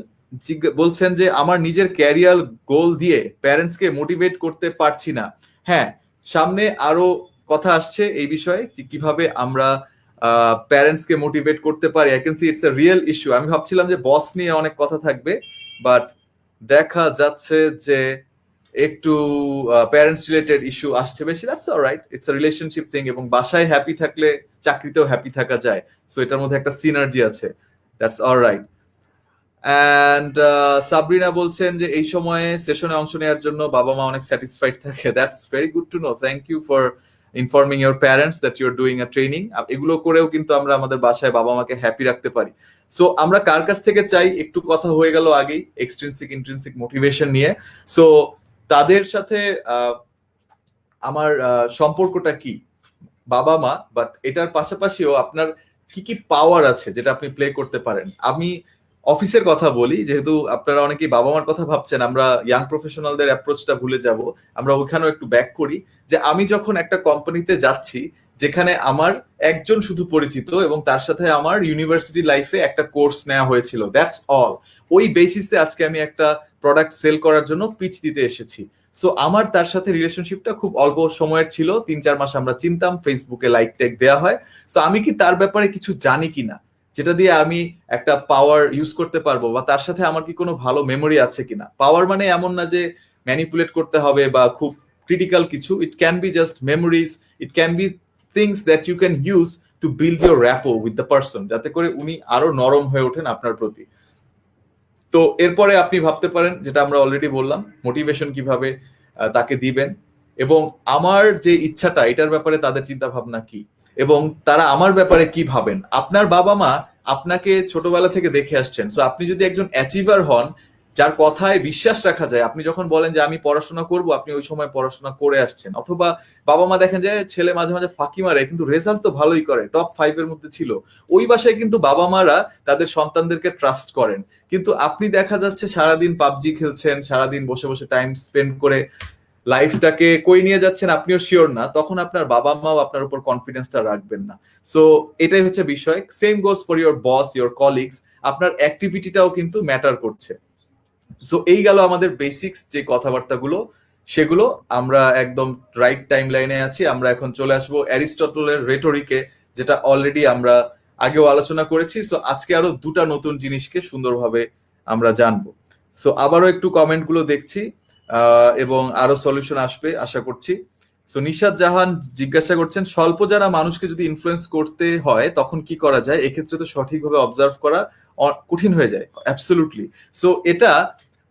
বলছেন যে আমার নিজের ক্যারিয়ার গোল দিয়ে প্যারেন্টসকে মোটিভেট করতে পারছি না। হ্যাঁ, সামনে আরো কথা আসছে এই বিষয়ে, কিভাবে আমরা প্যারেন্টসকে মোটিভেট করতে পারি। I can see it's a real issue. আমি ভাবছিলাম যে বস নিয়ে অনেক কথা থাকবে, বাট দেখা যাচ্ছে যে একটু প্যারেন্টস রিলেটেড ইস্যু আসছে বেশি। That's alright, it's a relationship thing, এবং বাসায় হ্যাপি থাকলে চাকরিতেও হ্যাপি থাকা যায়। সো এটার মধ্যে একটা সিনার্জি আছে, দ্যাটস অলরাইট। অ্যান্ড সাবরিনা বলছেন যে এই সময়ে সেশনে অংশ নেওয়ার জন্য বাবা মা অনেক স্যাটিসফাইড থাকে। That's very good to know. Thank you for informing your parents that you are doing a training. এগুলো করেও কিন্তু আমরা আমাদের বাসায় বাবা মাকে হ্যাপি রাখতে পারি। সো আমরা কার কাছ থেকে চাই, একটু কথা হয়ে গেল আগেই এক্সট্রিনসিক ইন্ট্রিনসিক মোটিভেশন নিয়ে। সো তাদের সাথে আমার সম্পর্কটা কি, বাবা মা, বাট এটার পাশাপাশিও আপনার কি কি পাওয়ার আছে যেটা আপনি প্লে করতে পারেন। আমি অফিসের কথা বলি, যেহেতু আপনারা অনেকেই বাবা মার কথা ভাবছেন, আমরা ইয়াং প্রফেশনালদের অ্যাপ্রোচটা ভুলে যাব, আমরা ওখানেও একটু ব্যাক করি। যে আমি যখন একটা কোম্পানিতে যাচ্ছি যেখানে আমার একজন শুধু পরিচিত, এবং তার সাথে আমার ইউনিভার্সিটি লাইফে একটা কোর্স নেওয়া হয়েছিল, দ্যাটস অল। ওই বেসিসে আজকে আমি একটা প্রোডাক্ট সেল করার জন্য পিচ দিতে এসেছি। সো আমার তার সাথে রিলেশনশিপটা খুব অল্প সময়ের ছিল, 3-4 মাস আমরা চিনতাম, ফেসবুকে লাইক টেক দেওয়া হয়। সো আমি কি তার ব্যাপারে কিছু জানি কিনা, যেটা দিয়ে আমি একটা পাওয়ার ইউজ করতে পারবো, বা তার সাথে আমার কি কোনো ভালো মেমোরি আছে কিনা। পাওয়ার মানে এমন না যে ম্যানিপুলেট করতে হবে বা খুব ক্রিটিক্যাল কিছু, it can be just memories, it can be things that you can use to build your rapport with the person, যাতে করে উনি আরো নরম হয়ে ওঠেন আপনার প্রতি। তো এরপরে আপনি ভাবতে পারেন, যেটা আমরা অলরেডি বললাম, মোটিভেশন কিভাবে তাকে দিবেন, এবং আমার যে ইচ্ছাটা এটার ব্যাপারে তাদের চিন্তা ভাবনা কি, এবং তারা আমার ব্যাপারে কি ভাবেন। আপনার বাবা মা আপনাকে ছোটবেলা থেকে দেখে আসছেন, সো আপনি যদি একজন অ্যাচিভার হন, যার কথায় বিশ্বাস রাখা যায়, আপনি যখন বলেন যে আমি পড়াশোনা করব, আপনি ওই সময় পড়াশোনা করে আসছেন। অথবা বাবা মা দেখেন যে ছেলে মাঝে মাঝে ফাঁকি মারে কিন্তু রেজাল্ট তো ভালোই করে, টপ 5 এর মধ্যে ছিল, ওই বাসায় কিন্তু বাবা মারা তাদের সন্তানদেরকে ট্রাস্ট করেন। কিন্তু আপনি দেখা যাচ্ছে সারাদিন পাবজি খেলছেন, সারাদিন বসে বসে টাইম স্পেন্ড করে লাইফটাকে কই নিয়ে যাচ্ছেন আপনিও শিওর না, তখন আপনার বাবা মাও আপনার উপর কনফিডেন্সটা রাখবেন না। সো এটাই হচ্ছে বিষয়। Same goes for your boss, your colleagues, আপনার অ্যাক্টিভিটিটাও কিন্তু ম্যাটার করছে। সো এই গেল আমাদের বেসিক্স যে কথাবার্তাগুলো, সেগুলো আমরা একদম রাইট টাইম লাইনে আছি। আমরা এখন চলে আসবো অ্যারিস্টটলের রেটরিকে, যেটা অলরেডি আমরা আগেও আলোচনা করেছি। সো আজকে আরো দুটা নতুন জিনিসকে সুন্দরভাবে আমরা জানবো। সো আবারও একটু কমেন্ট গুলো দেখছি, এবং আরো সলিউশন আসবে আশা করছি। সো নিশাদ জাহান জিজ্ঞাসা করছেন, স্বল্প জানা মানুষকে যদি ইনফ্লুয়েন্স করতে হয় তখন কি করা যায়? এক্ষেত্রে তো সঠিকভাবে অবজার্ভ করা কঠিন হয়ে যায়। অ্যাবসলিউটলি। সো এটা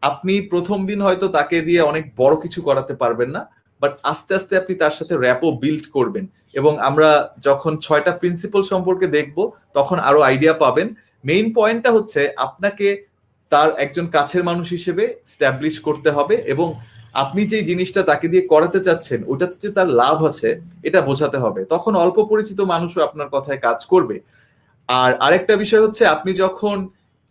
আপনি প্রথম দিন হয়তো তাকে দিয়ে অনেক বড় কিছু করাতে পারবেন না, বাট আস্তে আস্তে আপনি তার সাথে র্যাপো বিল্ড করবেন, এবং আমরা যখন 6টা প্রিন্সিপাল সম্পর্কে দেখব তখন আরো আইডিয়া পাবেন। মেইন পয়েন্টটা হচ্ছে আপনাকে তার একজন কাছের মানুষ হিসেবে স্ট্যাবলিশ করতে হবে, এবং আপনি যে জিনিসটা তাকে দিয়ে করাতে চাচ্ছেন ওটাতে যে তার লাভ আছে এটা বোঝাতে হবে। তখন অল্প পরিচিত মানুষও আপনার কথায় কাজ করবে। আর আরেকটা বিষয় হচ্ছে, আপনি যখন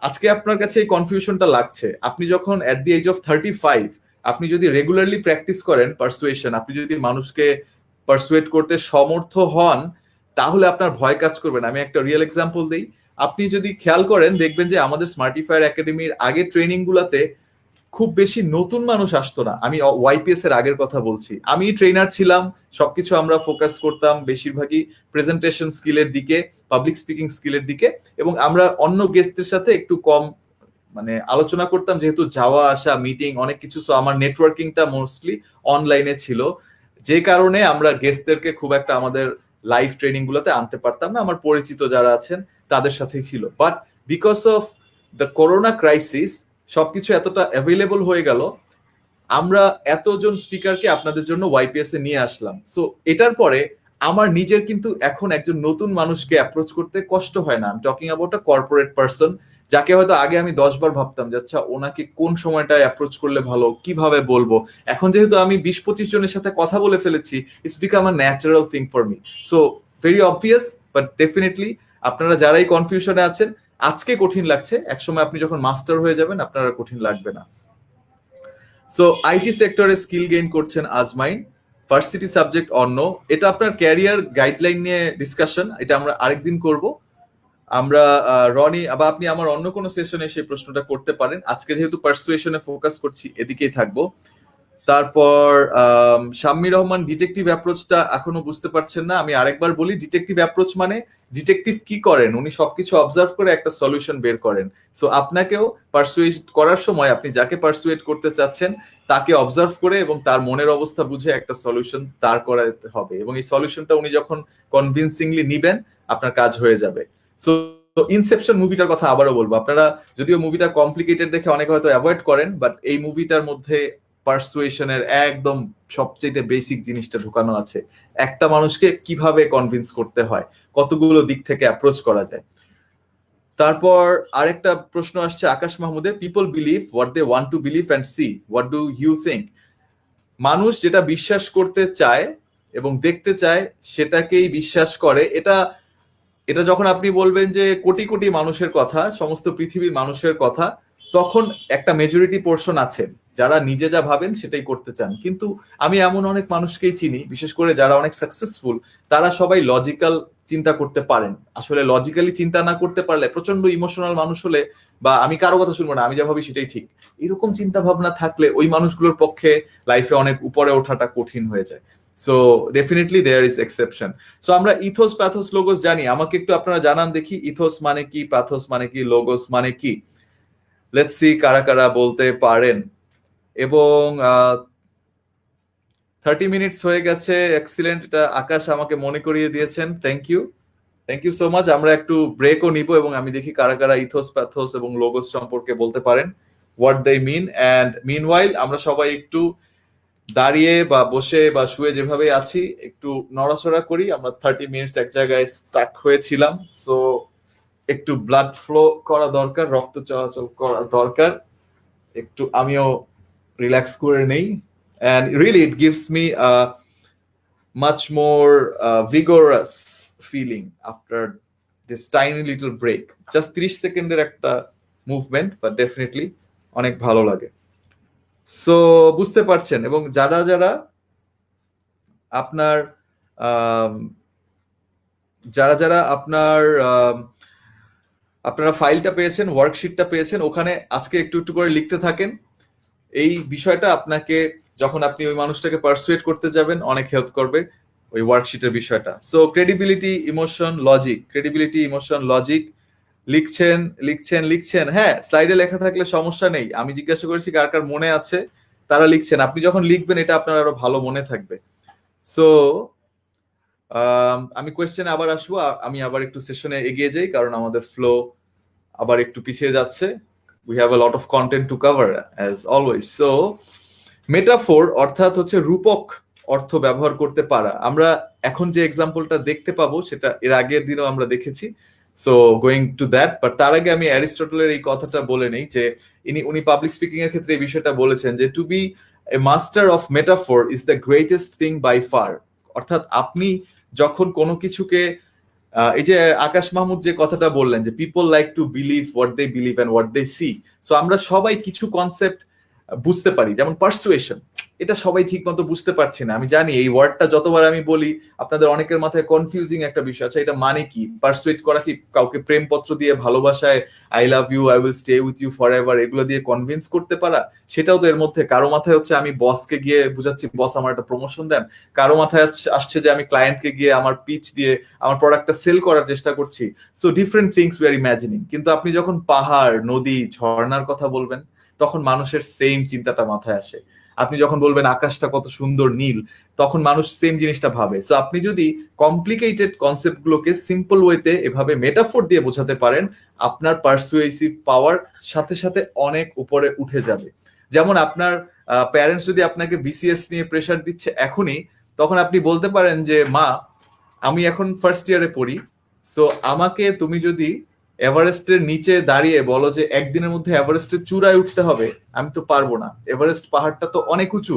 আজকে আপনার কাছে এই কনফিউশনটা লাগছে, আপনি যখন এট দি এজ অফ 35 আপনি যদি রেগুলারলি প্র্যাকটিস করেন পারসুয়েশন, আপনি যদি মানুষকে পারসুয়েট করতে সমর্থ হন, তাহলে আপনার ভয় কাজ করবে না। আমি একটা রিয়েল এক্সাম্পল দিই। আপনি যদি খেয়াল করেন দেখবেন যে আমাদের স্মার্টিফায়ার একাডেমির আগের ট্রেনিং গুলাতে খুব বেশি নতুন মানুষ আসতো না। আমি ওয়াইপিএস এর আগের কথা বলছি, আমি ট্রেনার ছিলাম, সবকিছু আমরা ফোকাস করতাম বেশিরভাগই প্রেজেন্টেশন স্কিলের দিকে, পাবলিক স্পিকিং স্কিলের দিকে, এবং আমরা অন্য গেস্টদের সাথে একটু কম মানে আলোচনা করতাম, যেহেতু যাওয়া আসা মিটিং অনেক কিছু। সো আমার নেটওয়ার্কিংটা মোস্টলি অনলাইনে ছিল, যে কারণে আমরা গেস্টদেরকে খুব একটা আমাদের লাইভ ট্রেনিং গুলোতে আনতে পারতাম না। আমার পরিচিত যারা আছেন তাদের সাথেই ছিল। But because of the corona crisis সবকিছু এতটা অ্যাভেলেবল হয়ে গেল, আমরা এতজন স্পিকারকে আপনাদের জন্য ওয়াইপিএস এ নিয়ে আসলাম। সো এটার পরে আমার নিজের কিন্তু এখন একজন নতুন মানুষকে অ্যাপ্রোচ করতে কষ্ট হয় না। আমি talking about a corporate person, যাকে হয়তো আগে আমি 10 বার ভাবতাম যে আচ্ছা ওনাকে কোন সময়টায় অ্যাপ্রোচ করলে ভালো, কিভাবে বলবো। এখন যেহেতু আমি 20-25 জনের সাথে কথা বলে ফেলেছি, it's become a natural thing for me. So very obvious, but definitely আপনারা যারাই কনফিউশনে আছেন, আজকে কঠিন লাগছে, একসময় আপনি যখন মাস্টার হয়ে যাবেন আপনারা কঠিন লাগবে না। সো আইটি সেক্টরে স্কিল গেইন করছেন আজমাইন, ভার্সিটি সাবজেক্ট অন্য, এটা আপনার ক্যারিয়ার গাইডলাইন নিয়ে ডিসকাশন, এটা আমরা আরেকদিন করব। আমরা রনি বা আপনি আমার অন্য কোনো সেশনে সেই প্রশ্নটা করতে পারেন। আজকে যেহেতু পারসুয়েশনে ফোকাস করছি, এদিকেই থাকবো। তারপর শাম্মী রহমান, ডিটেকটিভ অ্যাপ্রোচটা এখনো বুঝতে পারছেন না। আমি আরেকবার বলি, ডিটেকটিভ অ্যাপ্রোচ মানে ডিটেকটিভ কি করেন, উনি সবকিছু অবজার্ভ করে একটা সলিউশন বের করেন। সো আপনাকেও পারসুয়েট করার সময় আপনি যাকে পারসুয়েট করতে চাচ্ছেন তাকে অবজার্ভ করে এবং তার মনের অবস্থা বুঝে একটা সলিউশন দাঁড় করাতে হবে, এবং এই সলিউশনটা উনি যখন কনভিনসিংলি নিবেন আপনার কাজ হয়ে যাবে। সো ইনসেপশন মুভিটার কথা আবারও বলবো। আপনারা যদিও মুভিটা কমপ্লিকেটেড দেখে অনেকে হয়তো অ্যাভয়েড করেন, বাট এই মুভিটার মধ্যে পারসুয়েশনের একদম সবচেয়ে বেসিক জিনিসটা ঢুকানো আছে, একটা মানুষকে কিভাবে কনভিন্স করতে হয়, কতগুলো দিক থেকে অ্যাপ্রোচ করা যায়। তারপর আরেকটা প্রশ্ন আসছে আকাশ মাহমুদের, people believe what they want to believe and see, what do you think? মানুষ যেটা বিশ্বাস করতে চায় এবং দেখতে চায় সেটাকেই বিশ্বাস করে। এটা এটা যখন আপনি বলবেন যে কোটি কোটি মানুষের কথা, সমস্ত পৃথিবীর মানুষের কথা, তখন একটা মেজরিটি পোর্শন আছে যারা নিজে যা ভাবেন সেটাই করতে চান। কিন্তু আমি এমন অনেক মানুষকেই চিনি, বিশেষ করে যারা অনেক সাকসেসফুল, তারা সবাই লজিক্যাল চিন্তা করতে পারেন। আসলে লজিক্যালি চিন্তা না করতে পারলে, প্রচন্ড ইমোশনাল মানুষ হলে, বা আমি কারো কথা শুনবো না, আমি যা ভাবি সেটাই ঠিক, এরকম চিন্তা ভাবনা থাকলে ওই মানুষগুলোর পক্ষে লাইফে অনেক উপরে ওঠাটা কঠিন হয়ে যায়। So definitely there is exception. So আমরা ইথোস প্যাথোস লোগোস জানি, আমাকে একটু আপনারা জানান দেখি ইথোস মানে কি, প্যাথোস মানে কি, লোগোস মানে কি। লেটস সি কারা কারা বলতে পারেন। এবং 30 মিনিটস হয়ে গেছে, এক্সিলেন্ট, এটা আকাশ আমাকে মনে করিয়ে দিয়েছেন, থ্যাংক ইউ সো মাচ। আমরা একটু ব্রেকও নিব এবং আমি দেখি কারা কারা ইথোস প্যাথোস এবং লোগোস সম্পর্কে বলতে পারেন, what they mean. And meanwhile আমরা সবাই একটু দাঁড়িয়ে বা বসে বা শুয়ে যেভাবে আছি একটু নড়াচড়া করি। আমরা 30 মিনিটস এক জায়গায় স্টাক হয়েছিলাম, সো একটু ব্লাড ফ্লো করা দরকার, রক্ত চলাচল করা দরকার, একটু আমিও রিল্যাক্স করে নেই। And really it gives me a much more vigorous feeling after this tiny little break. Just 30 সেকেন্ডের একটা মুভমেন্ট, বাট ডেফিনেটলি অনেক ভালো লাগে। সো বুঝতে পারছেন, এবং যারা যারা আপনার আপনারা ফাইলটা পেয়েছেন, ওয়ার্কশিটটা পেয়েছেন, ওখানে আজকে একটু একটু করে লিখতে থাকেন। এই বিষয়টা আপনাকে যখন আপনি ওই মানুষটাকে পারসুয়েট করতে যাবেন অনেক হেল্প করবে ওই ওয়ার্কশিটের বিষয়টা। So credibility, emotion, logic, credibility, emotion, logic লিখছেন। হ্যাঁ, স্লাইডে লেখা থাকলে সমস্যা নেই, আমি জিজ্ঞাসা করেছি কার কার মনে আছে, তারা লিখছেন। আপনি যখন লিখবেন এটা আপনার আরো ভালো মনে থাকবে। সো আমি কোয়েশ্চেনে আবার আসবো, আমি আবার একটু সেশনে এগিয়ে যাই কারণ আমাদের ফ্লো আবার একটু পিছিয়ে যাচ্ছে। We have a lot of content to cover as always. So metaphor অর্থাৎ হচ্ছে রূপক অর্থ ব্যবহার করতে পারা। আমরা এখন যে এক্সাম্পলটা দেখতে পাবো সেটা এর আগের দিনও আমরা দেখেছি, so going to that. But তার আগে আমি অ্যারিস্টটলের এই কথাটা বলে নেই যে উনি পাবলিক স্পিকিং এর ক্ষেত্রে এই বিষয়টা বলেছেন যে to be a master of metaphor is the greatest thing by far. অর্থাৎ আপনি যখন কোনো কিছুকে, এই যে আকাশ মাহমুদ যে কথাটা বললেন যে people like to believe what they believe and what they see. So আমরা সবাই কিছু কনসেপ্ট বুঝতে পারি, যেমন পারসুয়েশন, এটা সবাই ঠিক মতো বুঝতে পারছি না। আমি জানি এই ওয়ার্ডটা যতবার আমি বলি আপনাদের অনেকের মাথায় কনফিউজিং একটা বিষয় আছে, এটা মানে কি? পারসুয়েট করা কি কাউকে প্রেমপত্র দিয়ে, ভালোবাসায় I love you, I will stay with you for ever, এগুলো দিয়ে কনভিন্স করতে পারা, সেটাও তো এর মধ্যে। কারো মাথায় হচ্ছে আমি বসকে গিয়ে বুঝাচ্ছি বস আমার একটা প্রমোশন দেন, কারো মাথায় আসছে যে আমি ক্লায়েন্টকে গিয়ে আমার পিচ দিয়ে আমার প্রোডাক্টটা সেল করার চেষ্টা করছি। So different things we are imagining. কিন্তু আপনি যখন পাহাড়, নদী, ঝর্ণার কথা বলবেন তখন মানুষের সেম চিন্তাটা মাথায় আসে। আপনি যখন বলবেন আকাশটা কত সুন্দর নীল, তখন মানুষ সেম জিনিসটা ভাবে। সো আপনি যদি কমপ্লিকেটেড কনসেপ্ট গুলোকে সিম্পল ওয়েতে এভাবে মেটাফোর দিয়ে বোঝাতে পারেন, আপনার পারসুয়েসিভ পাওয়ার সাথে সাথে অনেক উপরে উঠে যাবে। যেমন আপনার প্যারেন্টস যদি আপনাকে বিসিএস নিয়ে প্রেশার দিচ্ছে এখনই, তখন আপনি বলতে পারেন যে মা, আমি এখন ফার্স্ট ইয়ারে পড়ি, সো আমাকে তুমি যদি এভারেস্টের নিচে দাঁড়িয়ে বলো যে একদিনের মধ্যে এভারেস্টের চূড়ায় উঠতে হবে, আমি তো পারবো না। এভারেস্ট পাহাড়টা তো অনেক উঁচু,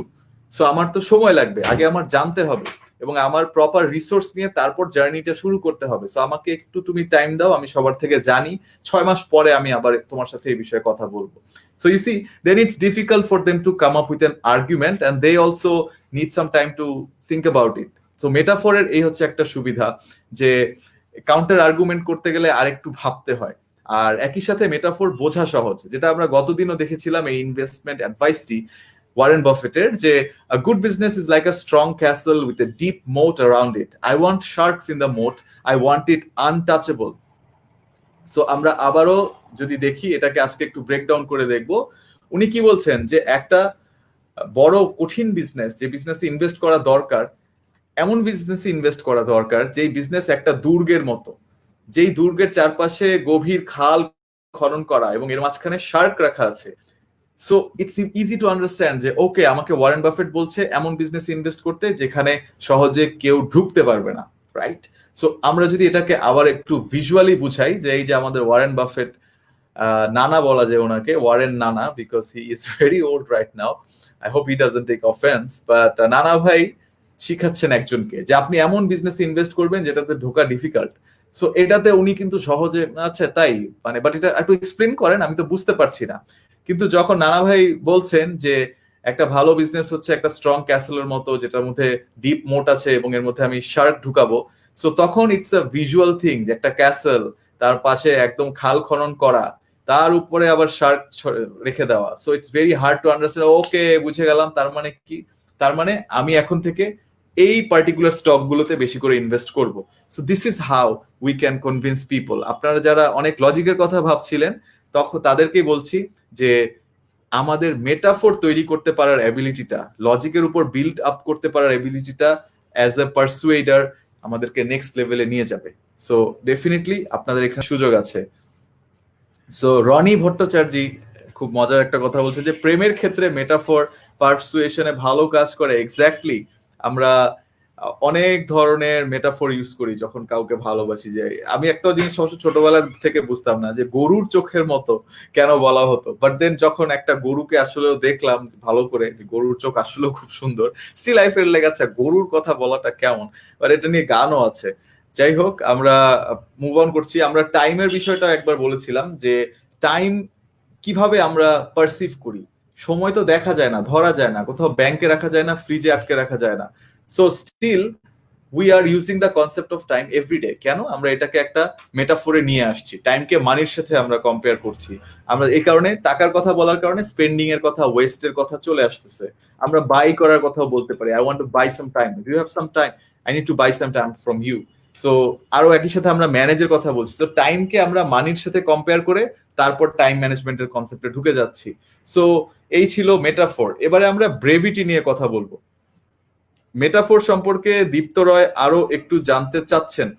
সো আমার তো সময় লাগবে, আগে আমার জানতে হবে এবং আমার প্রপার রিসোর্স নিয়ে তারপর জার্নিটা শুরু করতে হবে। সো আমাকে একটু তুমি টাইম দাও, আমি সবার থেকে জানি, 6 মাস পরে আমি আবার তোমার সাথে এই বিষয়ে কথা বলবো। So you see, then it's difficult for them to come up with an argument and they also need some time to think about it. So মেটাফোরের এই হচ্ছে একটা সুবিধা যে কাউন্টার আর্গুমেন্ট করতে গেলে আরেকটু ভাবতে হয়, আর একই সাথে মেটাফোর বোঝা সহজ, যেটা আমরা গতদিনও দেখেছিলাম এই ইনভেস্টমেন্ট অ্যাডভাইসটি ওয়ারেন বাফেটের, যে a good business is like a strong castle with a deep moat around it. I want sharks in the moat. I want it untouchable. So আমরা আবারও যদি দেখি এটাকে আজকে একটু ব্রেকডাউন করে দেখব। উনি কি বলছেন যে একটা বড় কঠিন বিজনেস, যে বিজনেসে ইনভেস্ট করা দরকার, এমন বিজনেসে ইনভেস্ট করা দরকার যেই বিজনেস একটা দুর্গের মতো, যেই দুর্গের চারপাশে গভীর খাল খনন করা এবং এর মাঝখানে শার্ক রাখা আছে। So it's easy to understand যে ওকে, আমাকে ওয়ারেন বাফেট বলছে এমন বিজনেসে ইনভেস্ট করতে যেখানে সহজে কেউ ঢুকতে পারবে না, রাইট? সো আমরা যদি এটাকে আবার একটু ভিজুয়ালি বুঝাই, যে এই যে আমাদের ওয়ারেন বাফেট, নানা বলা যায় ওনাকে, ওয়ারেন নানা, because he is very old right now, I hope he doesn't take offense, but নানা ভাই শিখাচ্ছেন একজনকে যে আপনি এমন বিজনেসে ইনভেস্ট করবেন যেটাতে ঢোকা ডিফিকাল্ট। সো এটাতে উনি কিন্তু সহজে, আচ্ছা তাই মানে, বাট এটা একটু এক্সপ্লেন করেন, আমি তো বুঝতে পারছি না। কিন্তু যখন নানা ভাই বলছেন যে একটা ভালো বিজনেস হচ্ছে একটা স্ট্রং ক্যাসেলের মতো, যেটার মধ্যে ডিপ মোট আছে এবং এর মধ্যে আমি শার্ক ঢুকাবো। সো তখন ইটস আ ভিজুয়াল থিং, যে একটা ক্যাসেল, তার পাশে একদম খাল খনন করা, তার উপরে আবার শার্ক রেখে দেওয়া। So it's very hard to understand. Okay, বুঝে গেলাম, তার মানে কি? তার মানে আমি এখন থেকে এই পার্টিকুলার স্টক গুলোতে বেশি করে ইনভেস্ট করব। So this is how we can convince people. আপনারা যারা অনেক লজিকের কথা ভাবছিলেন, তখন তাদেরকেই বলছি যে আমাদের মেটাফোর তৈরি করতে পারার অ্যাবিলিটিটা, লজিকের উপর বিল্ড আপ করতে পারার অ্যাবিলিটিটা অ্যাজ এ পারসুয়েডার আমাদেরকে নেক্সট লেভেলে নিয়ে যাবে। সো ডেফিনেটলি আপনাদের এখানে সুযোগ আছে। সো রনি ভট্টাচার্য খুব মজার একটা কথা বলছে যে প্রেমের ক্ষেত্রে মেটাফোর পারসুয়েশনে ভালো কাজ করে। এক্স্যাক্টলি, আমরা অনেক ধরনের মেটাফোর ইউজ করি যখন কাউকে ভালোবাসি। যে আমি একটা জিনিস অবশ্য ছোটবেলা থেকে বুঝতাম না যে গরুর চোখের মতো কেন বলা হতো, বাট দেন যখন একটা গরুকে আসলে দেখলাম ভালো করে, গরুর চোখ আসলে খুব সুন্দর, স্টিল আই ফিল লাইক আচ্ছা গরুর কথা বলাটা কেমন। বাট এটা নিয়ে গানও আছে। যাই হোক, আমরা মুভ অন করছি। আমরা টাইমের বিষয়টা একবার বলেছিলাম যে টাইম কিভাবে আমরা পারসিভ করি। সময় তো দেখা যায় না, ধরা যায় না, কোথাও ব্যাংকে রাখা যায় না, ফ্রিজে আটকে রাখা যায় না। So still we are using the concept of time everyday. কেন? আমরা এটাকে একটা মেটাফোরে নিয়ে আসছি, টাইমকে মানির সাথে আমরা কম্পেয়ার করছি। আমরা এই কারণে টাকার কথা বলার কারণে স্পেন্ডিং এর কথা, ওয়েস্টের কথা চলে আসতেছে। আমরা বাই করার কথাও বলতে পারি, I want to buy some time, you have some time, I need to buy some time from you. So আরো একই সাথে আমরা ম্যানেজের কথা বলছি। তো টাইমকে আমরা মানির সাথে কম্পেয়ার করে তারপর টাইম ম্যানেজমেন্টের কনসেপ্টে ঢুকে যাচ্ছি। সো এই ছিল মেটাফোর। এবারে আমরা ব্রেভিটি নিয়ে কথা বলবো। মেটাফোর সম্পর্কে দীপ্ত রয় আরো একটু জানতে চাচ্ছেন।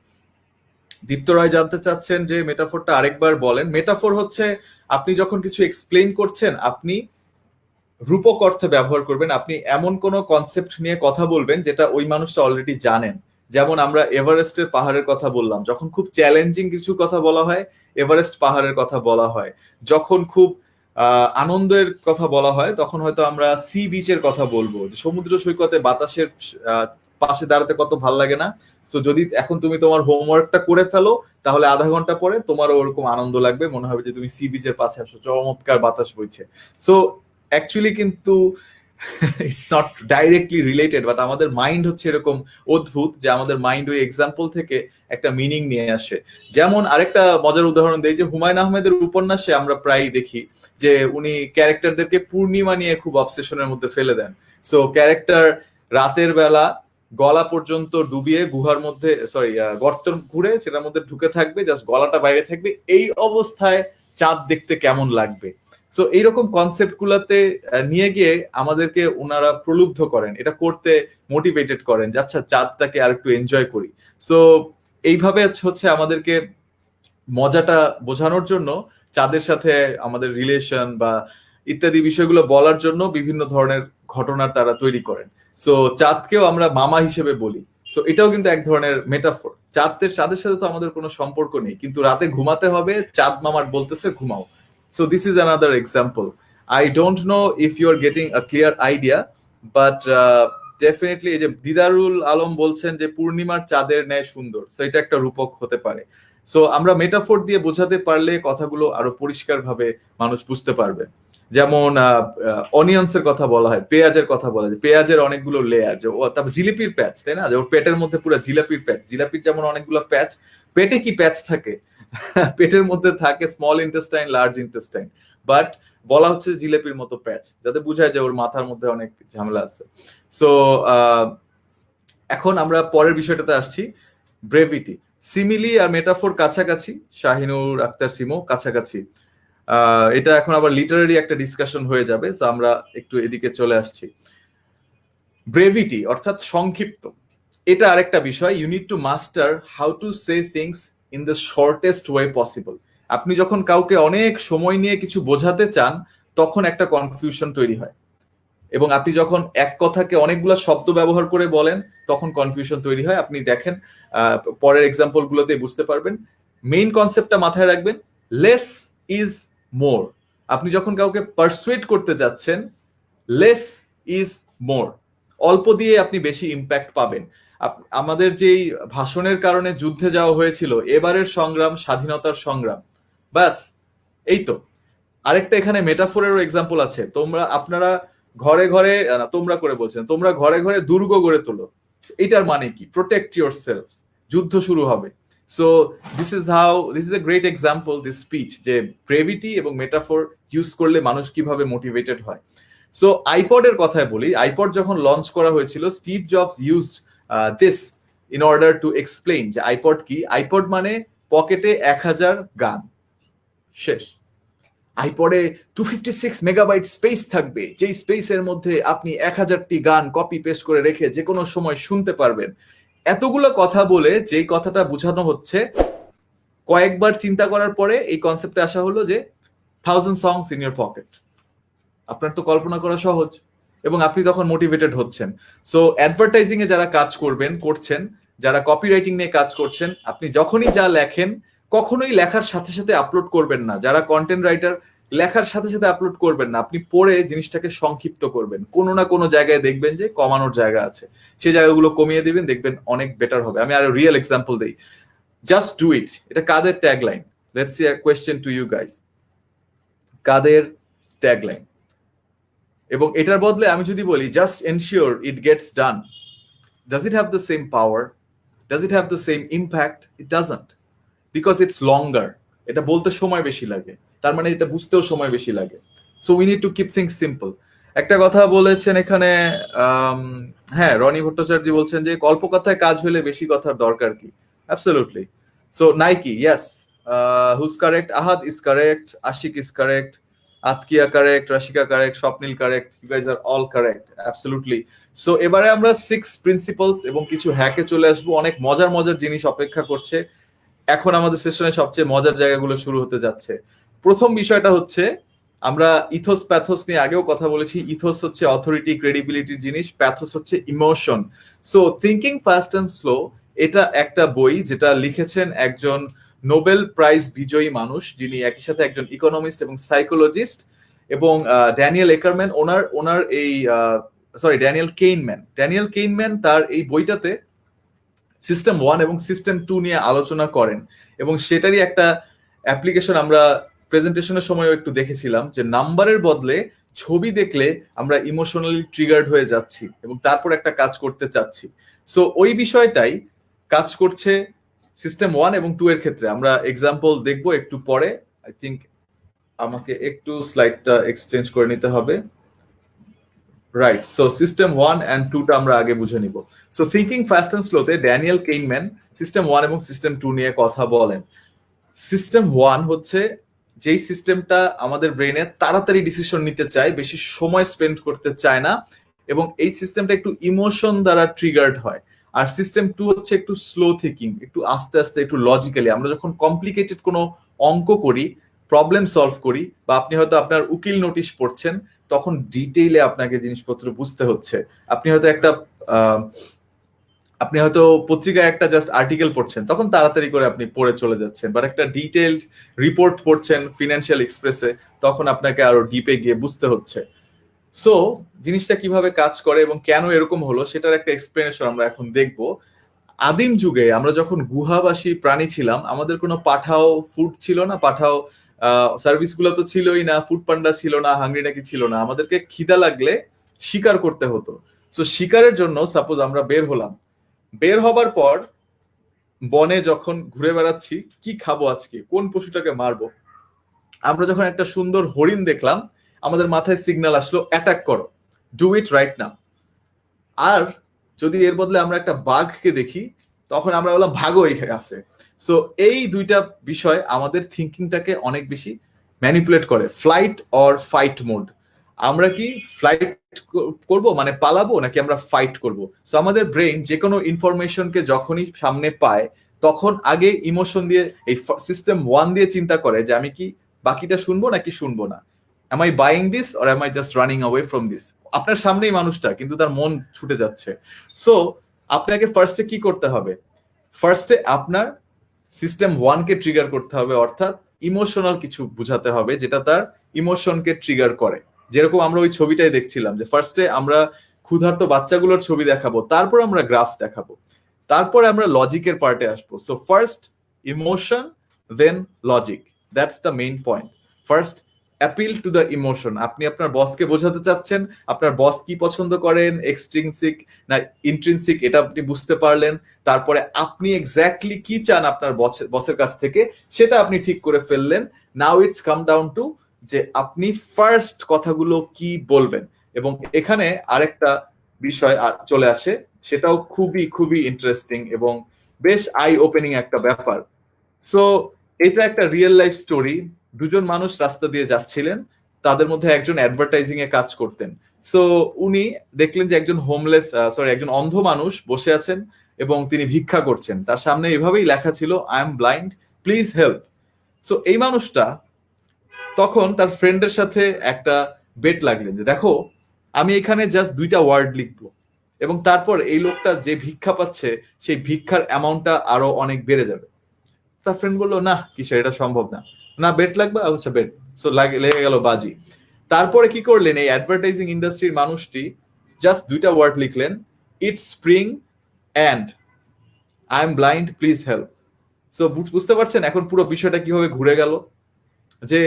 দীপ্ত রয় জানতে চাচ্ছেন যে মেটাফোরটা আরেকবার বলেন। মেটাফোর হচ্ছে আপনি যখন কিছু এক্সপ্লেইন করছেন, আপনি রূপক অর্থে ব্যবহার করবেন। আপনি এমন কোন কনসেপ্ট নিয়ে কথা বলবেন যেটা ওই মানুষটা অলরেডি জানেন। যেমন আমরা এভারেস্টের পাহাড়ের কথা বললাম, যখন খুব চ্যালেঞ্জিং কিছু কথা বলা হয় এভারেস্ট পাহাড়ের কথা বলা হয়। যখন খুব আনন্দের কথা বলা হয় তখন হয়তো আমরা সি বিচের কথা বলবো, সমুদ্র সৈকতে বাতাসের পাশে দাঁড়াতে কত ভাল লাগে না। তো যদি এখন তুমি তোমার হোমওয়ার্কটা করে ফেলো, তাহলে আধা ঘন্টা পরে তোমারও ওরকম আনন্দ লাগবে, মনে হবে যে তুমি সি বিচের পাশে আসো, চমৎকার বাতাস বইছে। সো অ্যাকচুয়ালি কিন্তু it's not directly related, but আমাদের মাইন্ড হচ্ছে এরকম অদ্ভুত যে আমাদের মাইন্ড ওই এক্সাম্পল থেকে একটা মিনিং নিয়ে আসে। যেমন আরেকটা মজার উদাহরণ দেই, যে হুমায়ুন আহমেদের উপন্যাসে আমরা প্রায়ই দেখি যে উনি ক্যারেক্টারদেরকে পূর্ণিমা নিয়ে খুব অবসেশনের মধ্যে ফেলে দেন। সো ক্যারেক্টার রাতের বেলা গলা পর্যন্ত ডুবিয়ে গুহার মধ্যে, গর্ত ঘুরে সেটার মধ্যে ঢুকে থাকবে, জাস্ট গলাটা বাইরে থাকবে, এই অবস্থায় চাঁদ দেখতে কেমন লাগবে। সো এইরকম কনসেপ্ট গুলাতে নিয়ে গিয়ে আমাদেরকে ওনারা প্রলুব্ধ করেন, এটা করতে মোটিভেটেড করেন যে আচ্ছা চাঁদটাকে আর একটু এনজয় করি। সো এইভাবে হচ্ছে আমাদেরকে মজাটা বোঝানোর জন্য চাঁদের সাথে আমাদের রিলেশন বা ইত্যাদি বিষয়গুলো বলার জন্য বিভিন্ন ধরনের ঘটনা তারা তৈরি করেন। সো চাঁদকেও আমরা মামা হিসেবে বলি। সো এটাও কিন্তু এক ধরনের মেটাফোর। চাঁদের সাথে তো আমাদের কোনো সম্পর্ক নেই, কিন্তু রাতে ঘুমাতে হবে, চাঁদ মামার বলতেছে ঘুমাও। So this is another example. I don't know if you're getting a clear idea, but definitely এই যে দিদারুল আলম বলছেন যে পূর্ণিমার চাঁদের ন্যায় সুন্দর, সো এটা একটা রূপক হতে পারে। সো আমরা মেটাফোর দিয়ে বোঝাতে পারলে কথাগুলো আরো পরিষ্কার ভাবে মানুষ বুঝতে পারবে। যেমন অনিয়ন্সের কথা বলা হয়, পেঁয়াজের কথা বলা যায়, পেঁয়াজের অনেকগুলো লেয়ার, যে তারপর জিলিপির প্যাচ, তাই না, যে ওর পেটের মধ্যে পুরো জিলাপির প্যাচ, জিলাপির যেমন অনেকগুলো প্যাচ, পেটে কি প্যাচ থাকে? পেটের মধ্যে থাকে small intestine, large intestine, but বলা হচ্ছে জিলেপির মতো প্যাচ, যাতে বোঝায় যে ওর মাথার মধ্যে অনেক ঝামেলা আছে। সো এখন আমরা পরের বিষয়টাতে আসছি, ব্রেভিটি। সিমিলি আর মেটাফোর কাছাকাছি, শাহিনুর আক্তার সিমো কাছাকাছি। এটা এখন আবার লিটারারি একটা ডিসকাশন হয়ে যাবে, তো আমরা একটু এদিকে চলে আসছি। ব্রেভিটি অর্থাৎ সংক্ষিপ্ত, এটা আরেকটা বিষয়। You need to master how to say things in the shortest way possible. আপনি যখন কাউকে অনেক সময় নিয়ে কিছু বোঝাতে চান তখন একটা কনফিউশন তৈরি হয়, এবং আপনি যখন এক কথাকে অনেকগুলো শব্দ ব্যবহার করে বলেন তখন কনফিউশন তৈরি হয়। আপনি দেখেন পরের এক্সাম্পল গুলোতে বুঝতে পারবেন। মেইন কনসেপ্টটা মাথায় রাখবেন, লেস ইজ মোর। আপনি যখন কাউকে পারসুয়েট করতে যাচ্ছেন, লেস ইজ মোর, অল্প দিয়ে আপনি বেশি ইম্প্যাক্ট পাবেন। আমাদের যেই ভাষণের কারণে যুদ্ধে যাওয়া হয়েছিল, এবারের সংগ্রাম স্বাধীনতার সংগ্রাম, বাস এই তো। আরেকটা এখানে মেটাফোরেরও এক্সাম্পল আছে। আপনারা ঘরে ঘরে তোমরা করে বলছেন, তোমরা ঘরে ঘরে দুর্গ গড়ে তোলো। এটার মানে কি? প্রোটেক্ট ইউর সেলফ, যুদ্ধ শুরু হবে। So this is a great example, this speech, যে ব্রেভিটি এবং মেটাফোর ইউজ করলে মানুষ কিভাবে মোটিভেটেড হয়। সো আইপডের কথায় বলি, আইপড যখন লঞ্চ করা হয়েছিল, Steve jobs used this in order to explain যে আইপড কি। আইপড মানে পকেটে 1000 গান, শেষ। আইপডে 256 মেগাবাইট স্পেস থাকবে, যেই স্পেসের মধ্যে আপনি 1000টি গান কপি পেস্ট করে রেখে যে কোনো সময় শুনতে পারবেন। এতগুলো কথা বলে যেই কথাটা বোঝানো হচ্ছে, কয়েকবার চিন্তা করার পরে এই কনসেপ্টে আসা হলো যে 1000 songs in your pocket। আপনার তো কল্পনা করা সহজ, এবং আপনি তখন মোটিভেটেড হচ্ছেন। সো অ্যাডভার্টাইজিং এ যারা কাজ করছেন, যারা কপিরাইটিং নিয়ে কাজ করছেন, আপনি যখনই যা লেখেন কখনোই লেখার সাথে সাথে আপলোড করবেন না। যারা কন্টেন্ট রাইটার, লেখার সাথে সাথে আপলোড করবেন না, আপনি পড়ে জিনিসটাকে সংক্ষিপ্ত করবেন। কোনো না কোনো জায়গায় দেখবেন যে কমানোর জায়গা আছে, সেই জায়গাগুলো কমিয়ে দিবেন, দেখবেন অনেক বেটার হবে। আমি আরো রিয়েল এক্সাম্পল দেই, জাস্ট ডু ইট। এটা কাদের tagline? Let's see a question to you guys, কাদের ট্যাগলাইন? এবং এটার বদলে আমি যদি বলি just ensure it gets done, does it have the same power? Does it have the same impact? It doesn't, because it's longer. এটা বলতে সময় বেশি লাগে, তার মানে এটা বুঝতেও সময় বেশি লাগে। So we need to keep things simple. একটা কথা বলেছেন এখানে, হ্যাঁ, রনি ভট্টাচার্য বলছেন যে কল্পকথায় কাজ হলে বেশি কথার দরকার কি? Absolutely. So Nike, yes, whose correct? Ahad is correct, Ashiq is correct, Atkia correct, Rashika correct, Swapnil correct, you guys are all correct, absolutely. So এবারে আমরা 6 প্রিন্সিপালস এবং কিছু হ্যাকে চলে আসবো। অনেক মজার মজার জিনিস অপেক্ষা করছে। এখন আমাদের সেশনের সবচেয়ে মজার জায়গাগুলো শুরু হতে যাচ্ছে। প্রথম বিষয়টা হচ্ছে, আমরা ইথোস প্যাথোস নিয়ে আগেও কথা বলেছি। ইথোস হচ্ছে অথরিটি, ক্রেডিবিলিটির জিনিস, প্যাথোস হচ্ছে emotion. So thinking fast and slow, এটা একটা বই যেটা লিখেছেন একজন নোবেল প্রাইজ বিজয়ী মানুষ, যিনি একই সাথে একজন ইকোনমিস্ট এবং সাইকোলজিস্ট, এবং ড্যানিয়েল একারম্যান, ওনার এই ড্যানিয়েল কেইনম্যান তার এই বইটাতে সিস্টেম 1 এবং সিস্টেম 2 নিয়ে আলোচনা করেন। এবং সেটারই একটা অ্যাপ্লিকেশন আমরা প্রেজেন্টেশনের সময়ও একটু দেখেছিলাম, যে নাম্বারের বদলে ছবি দেখলে আমরা ইমোশনালি ট্রিগার্ড হয়ে যাচ্ছি এবং তারপর একটা কাজ করতে চাচ্ছি। সো ওই বিষয়টাই কাজ করছে সিস্টেম 1 এবং 2 এর ক্ষেত্রে। আমরা এক্সাম্পল দেখবো একটু পরে। আই থিঙ্ক আমাকে একটু স্লাইডটা এক্সচেঞ্জ করে নিতে হবে। রাইট, সো সিস্টেম 1 and 2 টা আমরা আগে বুঝে নিব। সো থিঙ্কিং ফাস্ট অ্যান্ড স্লোতে ড্যানিয়েল কেইনম্যান সিস্টেম 1 এবং সিস্টেম 2 নিয়ে কথা বলেন। সিস্টেম 1 হচ্ছে যেই সিস্টেমটা আমাদের ব্রেনে তাড়াতাড়ি ডিসিশন নিতে চায়, বেশি সময় স্পেন্ড করতে চায় না, এবং এই সিস্টেমটা একটু ইমোশন দ্বারা ট্রিগার্ড হয়। আর সিস্টেম 2 হচ্ছে একটু স্লো থিঙ্কিং, একটু আস্তে আস্তে, একটু লজিক্যালি। আমরা যখন কমপ্লিকেটেড কোনো অঙ্ক করি, প্রবলেম সলভ করি, বা আপনি হয়তো আপনার উকিল নোটিশ পড়ছেন, তখন ডিটেইলে আপনাকে জিনিসপত্র বুঝতে হচ্ছে। আপনি হয়তো পত্রিকায় একটা জাস্ট আর্টিকেল পড়ছেন, তখন তাড়াতাড়ি করে আপনি পড়ে চলে যাচ্ছেন। বা একটা ডিটেইলড রিপোর্ট পড়ছেন ফিনান্সিয়াল এক্সপ্রেসে, তখন আপনাকে আরো ডিপে গিয়ে বুঝতে হচ্ছে। সো জিনিসটা কিভাবে কাজ করে এবং কেন এরকম হলো, সেটার একটা এক্সপ্লেনেশন আমরা এখন দেখব। আদিম যুগে আমরা যখন গুহাবাসী প্রাণী ছিলাম, আমাদের কোনো পাঠাও ফুড ছিল না, পাঠাও সার্ভিস গুলো তো ছিলই না, ফুড পান্ডা ছিল না, হাংরি নাকি ছিল না। আমাদেরকে খিদা লাগলে শিকার করতে হতো। সো শিকারের জন্য সাপোজ আমরা বের হলাম, বের হবার পর বনে যখন ঘুরে বেড়াচ্ছি, কি খাবো আজকে, কোন পশুটাকে মারবো, আমরা যখন একটা সুন্দর হরিণ দেখলাম, আমাদের মাথায় সিগন্যাল আসলো অ্যাটাক করো, ডু ইট রাইট নাও। আর যদি এর বদলে আমরা একটা বাঘকে দেখি, তখন আমরা বললাম ভাগো এই আছে। সো এই দুইটা বিষয় আমাদের থিঙ্কিংটাকে অনেক বেশি ম্যানিপুলেট করে, ফ্লাইট অর ফাইট মোড। আমরা কি ফ্লাইট করব, মানে পালাবো, নাকি আমরা ফাইট করব? সো আমাদের ব্রেন যে কোনো ইনফরমেশনকে যখনই সামনে পায়, তখন আগে ইমোশন দিয়ে, এই সিস্টেম 1 দিয়ে চিন্তা করে যে আমি কি বাকিটা শুনবো নাকি শুনবো না, am I buying this or am I just running away from this? আপনার সামনেই মানুষটা, কিন্তু তার মন ছুটে যাচ্ছে। সো আপনাকে ফার্স্টে কি করতে হবে? ফার্স্টে আপনার সিস্টেম 1 কে ট্রিগার করতে হবে, অর্থাৎ ইমোশনাল কিছু বুঝাতে হবে যেটা তার ইমোশনকে ট্রিগার করে। যেরকম আমরা ওই ছবিটাই দেখছিলাম, যে ফার্স্টে আমরা ক্ষুধার্ত বাচ্চাগুলোর ছবি দেখাবো, তারপর আমরা গ্রাফ দেখাবো, তারপরে আমরা লজিকের পার্টে আসবো। So first emotion, then logic, that's the main point. First appeal to the emotion. আপনি আপনার বসকে বোঝাতে চাচ্ছেন আপনার বস কি পছন্দ করেন, এক্সট্রিনসিক না ইন্ট্রিনসিক, এটা আপনি বুঝতে পারলেন। তারপরে আপনি এক্স্যাক্টলি কি চান আপনার বসের কাছ থেকে সেটা আপনি ঠিক করে ফেললেন। Now it's come down to যে আপনি ফার্স্ট কথাগুলো কি বলবেন। এবং এখানে আরেকটা বিষয় চলে আসে, সেটাও খুবই খুবই ইন্টারেস্টিং এবং বেশ আই ওপেনিং একটা ব্যাপার। সো এটা একটা রিয়েল লাইফ স্টোরি। দুজন মানুষ রাস্তা দিয়ে যাচ্ছিলেন, তাদের মধ্যে একজন অ্যাডভার্টাইজিং এ কাজ করতেন। সো উনি দেখলেন যে একজন অন্ধ মানুষ বসে আছেন এবং তিনি ভিক্ষা করছেন। তার সামনে এভাবেই লেখা ছিল, I am blind, please help. So এই মানুষটা তখন তার ফ্রেন্ডের সাথে একটা বেট লাগলেন যে দেখো, আমি এখানে জাস্ট 2টা ওয়ার্ড লিখবো এবং তারপর এই লোকটা যে ভিক্ষা পাচ্ছে সেই ভিক্ষার অ্যামাউন্টটা আরো অনেক বেড়ে যাবে। তার ফ্রেন্ড বললো, না কিসের, এটা সম্ভব না। না বেট লাগবে, আচ্ছা বেট। সো লেগে গেল বাজি। তারপরে কি করলেন, এই অ্যাডভার্টাইজিং ইন্ডাস্ট্রির মানুষটি জাস্ট 2টা ওয়ার্ড লিখলেন, it's spring and I am blind, please help. So বুঝতে পারছেন এখন পুরো বিষয়টা কিভাবে ঘুরে গেল, যে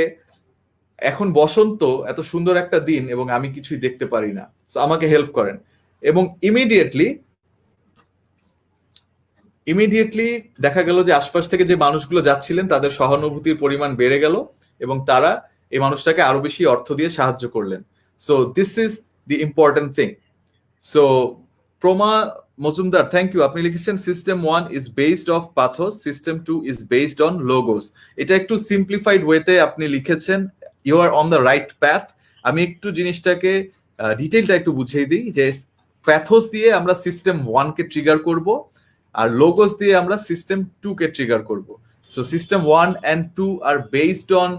এখন বসন্ত, এত সুন্দর একটা দিন এবং আমি কিছুই দেখতে পারি না, সো আমাকে হেল্প করেন। এবং ইমিডিয়েটলি দেখা গেল যে আশপাশ থেকে যে মানুষগুলো যাচ্ছিলেন তাদের সহানুভূতির পরিমাণ বেড়ে গেল এবং তারা এই মানুষটাকে আরো বেশি অর্থ দিয়ে সাহায্য করলেন। So this is the important thing. So Proma Majumdar, thank you, আপনি লিখেছেন system 1 is based of pathos, system 2 is based on logos. এটা একটু সিম্পলিফাইড ওয়েতে আপনি লিখেছেন, you are on the right path. আমি একটু জিনিসটাকে ডিটেইলটা একটু বুঝিয়ে দিই যে প্যাথোস দিয়ে আমরা সিস্টেম 1 কে ট্রিগার করব আর লোগোস দিয়ে আমরা সিস্টেম 2 কে ট্রিগার করব। So system 1 and 2 are based on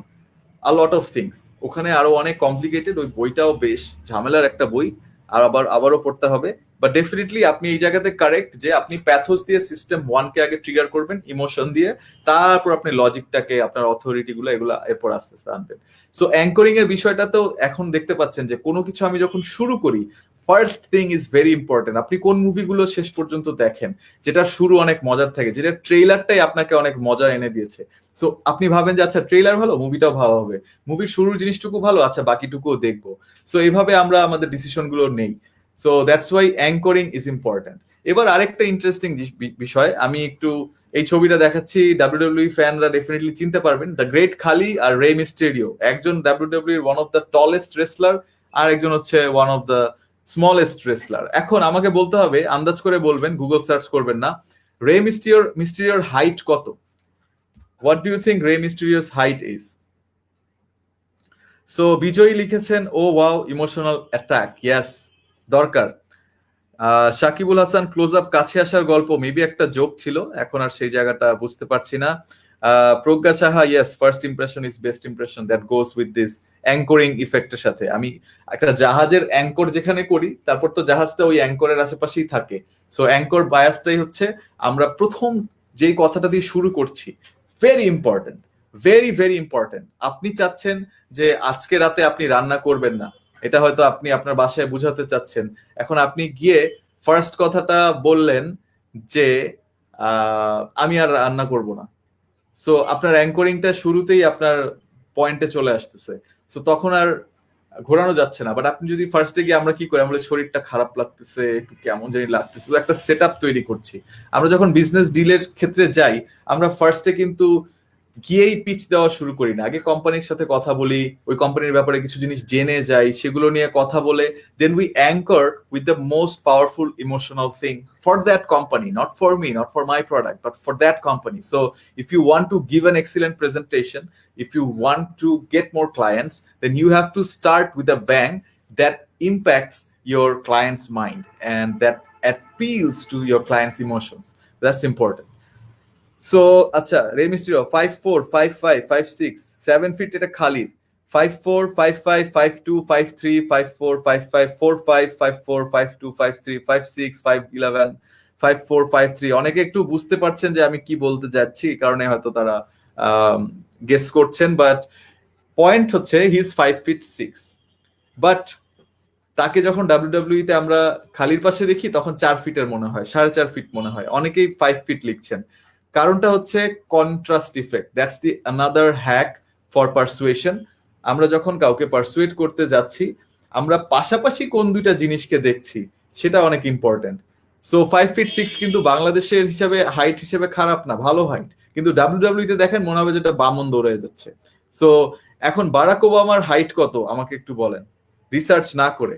a lot of things. ওখানে আরো অনেক কমপ্লিকেটেড, ওই বইটাও বেশ ঝামেলার একটা বই, আর আবারও পড়তে হবে। বাট ডেফিনেটলি আপনি এই জায়গাতে কারেক্ট যে আপনি প্যাথোস দিয়ে সিস্টেম 1 কে আগে ট্রিগার করবেন ইমোশন দিয়ে, তারপর আপনি লজিকটাকে, আপনার অথরিটি গুলো এগুলো এরপর আস্তে আস্তে আনবেন। সো অ্যাঙ্করিং এর বিষয়টা তো এখন দেখতে পাচ্ছেন যে কোনো কিছু আমি যখন শুরু করি, first thing is very important. আপনি কোন মুভিগুলো শেষ পর্যন্ত দেখেন, যেটা শুরু অনেক মজার থাকে, যেটা ট্রেইলারটাই আপনাকে অনেক মজা এনে দিয়েছে। সো আপনি ভাবেন যে আচ্ছা ট্রেইলার ভালো, মুভিটাও ভালো হবে, মুভির শুরুর জিনিসটুকু ভালো, আচ্ছা বাকিটুকুও দেখবো। সো এইভাবে আমরা আমাদের ডিসিশন গুলো নেই। So that's Y anchoring is important. এবার আরেকটা ইন্টারেস্টিং বিষয়, আমি একটু এই ছবিটা দেখাচ্ছি, ডাব্লিউডাব্লিউই ফ্যানরা ডেফিনেটলি চিনতে পারবেন, দ্য গ্রেট খালি আর রে মিস্টেরিও। একজন WWE one of the tallest wrestler, আর একজন হচ্ছে one of the smallest wrestler. এখন আমাকে বলতে হবে, আন্দাজ করে বলবেন, গুগল সার্চ করবেন না, রে মিস্টেরিওর হাইট কত? হোয়াট ডু ইউ থিঙ্ক রে মিস্টেরিওস হাইট ইজ? সো বিজয়ী লিখেছেন, ও ওয়াও, ইমোশনাল অ্যাটাক, ইয়েস দরকার। সাকিবুল হাসান, ক্লোজ আপ কাছে আসার গল্প, মেবি একটা জোক ছিল, এখন আর সেই জায়গাটা বুঝতে পারছি না। Pragya Saha, yes, first impression is best impression, that goes with this anchoring ইফেক্টের সাথে। আমি একটা জাহাজের অ্যাঙ্কর যেখানে করি, তারপর তো জাহাজটা ওই অ্যাঙ্করের আশেপাশেই থাকে। সো অ্যাঙ্কর বায়াসটাই হচ্ছে আমরা প্রথম যেই কথাটা দিয়ে শুরু করছি, very important, very very important. আপনি চাচ্ছেন যে আজকে রাতে আপনি রান্না করবেন না, এটা হয়তো আপনি আপনার বাসায় বুঝাতে চাচ্ছেন। এখন আপনি গিয়ে ফার্স্ট কথাটা বললেন যে আমি আর রান্না করব না। সো আপনার অ্যাঙ্করিংটা শুরুতেই আপনার পয়েন্টে চলে আসতেছে। সো তখন আর ঘোরানো যাচ্ছে না। বাট আপনি যদি ফার্স্টে গিয়ে, আমরা কি করি, আমরা শরীরটা খারাপ লাগতেছে, একটু কেমন জানি লাগতেছে, একটা সেট আপ তৈরি করছি। আমরা যখন বিজনেস ডিলের ক্ষেত্রে যাই, আমরা ফার্স্টে কিন্তু গিয়েই পিচ দেওয়া শুরু করি না, আগে কোম্পানির সাথে কথা বলি, ওই কোম্পানির ব্যাপারে কিছু জিনিস জেনে যাই, সেগুলো নিয়ে কথা বলে then we anchor with the most powerful emotional thing for that company, not for me, not for my product, but for that company. So if you want to give an excellent presentation, if you want to get more clients, then you have to start with a bang that impacts your client's mind and that appeals to your client's emotions. That's important. So আচ্ছা, রে Mysterio 5'4", 5'5", 5'6", 7 fit, এটা খালি 5'4", 5'5", 5'2", 5'3", 5'4", 5'5", 4'5", 5'4", 5'2", 5'3", 5'6", 5'11", 5'4", 5'3". অনেকে একটু বুঝতে পারছেন যে আমি কি বলতে যাচ্ছি, এই কারণে হয়তো তারা গেস করছেন। বাট পয়েন্ট হচ্ছে হি ইজ 5'6", বাট তাকে যখন ডাব্লিউডাব্লিউই তে আমরা খালির পাশে দেখি তখন 4 ফিটের মনে হয়, 4.5 ফিট মনে হয়, অনেকেই 5 ফিট লিখছেন। কারণটা হচ্ছে contrast effect, that's the another hack for persuasion. আমরা যখন কাউকে পারসুয়েট করতে যাচ্ছি, আমরা পাশাপাশি কোন দুইটা জিনিসকে দেখছি সেটা অনেক ইম্পর্টেন্ট। সো 5'6" কিন্তু বাংলাদেশের হিসাবে হাইট হিসেবে খারাপ না, ভালো হাইট, কিন্তু ডাব্লিউডাব্লিউতে দেখেন মনে হবে যেটা বামন দৌড়ে যাচ্ছে। সো এখন বারাক ওবামার হাইট কত আমাকে একটু বলেন, রিসার্চ না করে।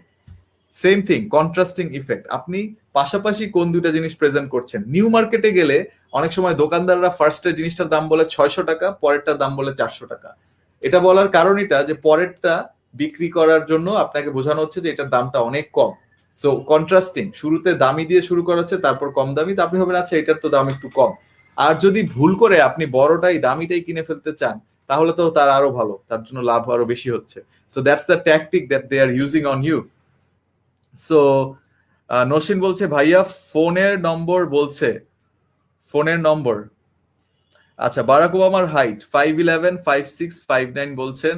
Same thing, contrasting effect. আপনি পাশাপাশি কোন দুইটা জিনিস প্রেজেন্ট করছেন। নিউ মার্কেটে গেলে অনেক সময় দোকানদাররা ফার্স্টে জিনিসটার দাম বলে 600 টাকা, পরেরটার দাম বলে 400 টাকা। এটা বলার কারণ এটা যে পরেরটা বিক্রি করার জন্য আপনাকে বোঝানো হচ্ছে যে এটার দামটা অনেক কম। সো কন্ট্রাস্টিং, শুরুতে দামি দিয়ে শুরু করা হচ্ছে, তারপর কম দামি, তো আপনি ভাবেন আচ্ছা এটার তো দাম একটু কম। আর যদি ভুল করে আপনি বড়টাই দামিটাই কিনে ফেলতে চান, তাহলে তো তার আরো ভালো, তার জন্য লাভ আরো বেশি হচ্ছে। So that's the tactic that they are using on you. So Nasin বলছে ভাইয়া ফোনের নম্বর বলছে, ফোনের নম্বর। আচ্ছা, বারাক ওবামার হাইট 5'11", 5'6", 5'9" বলছেন।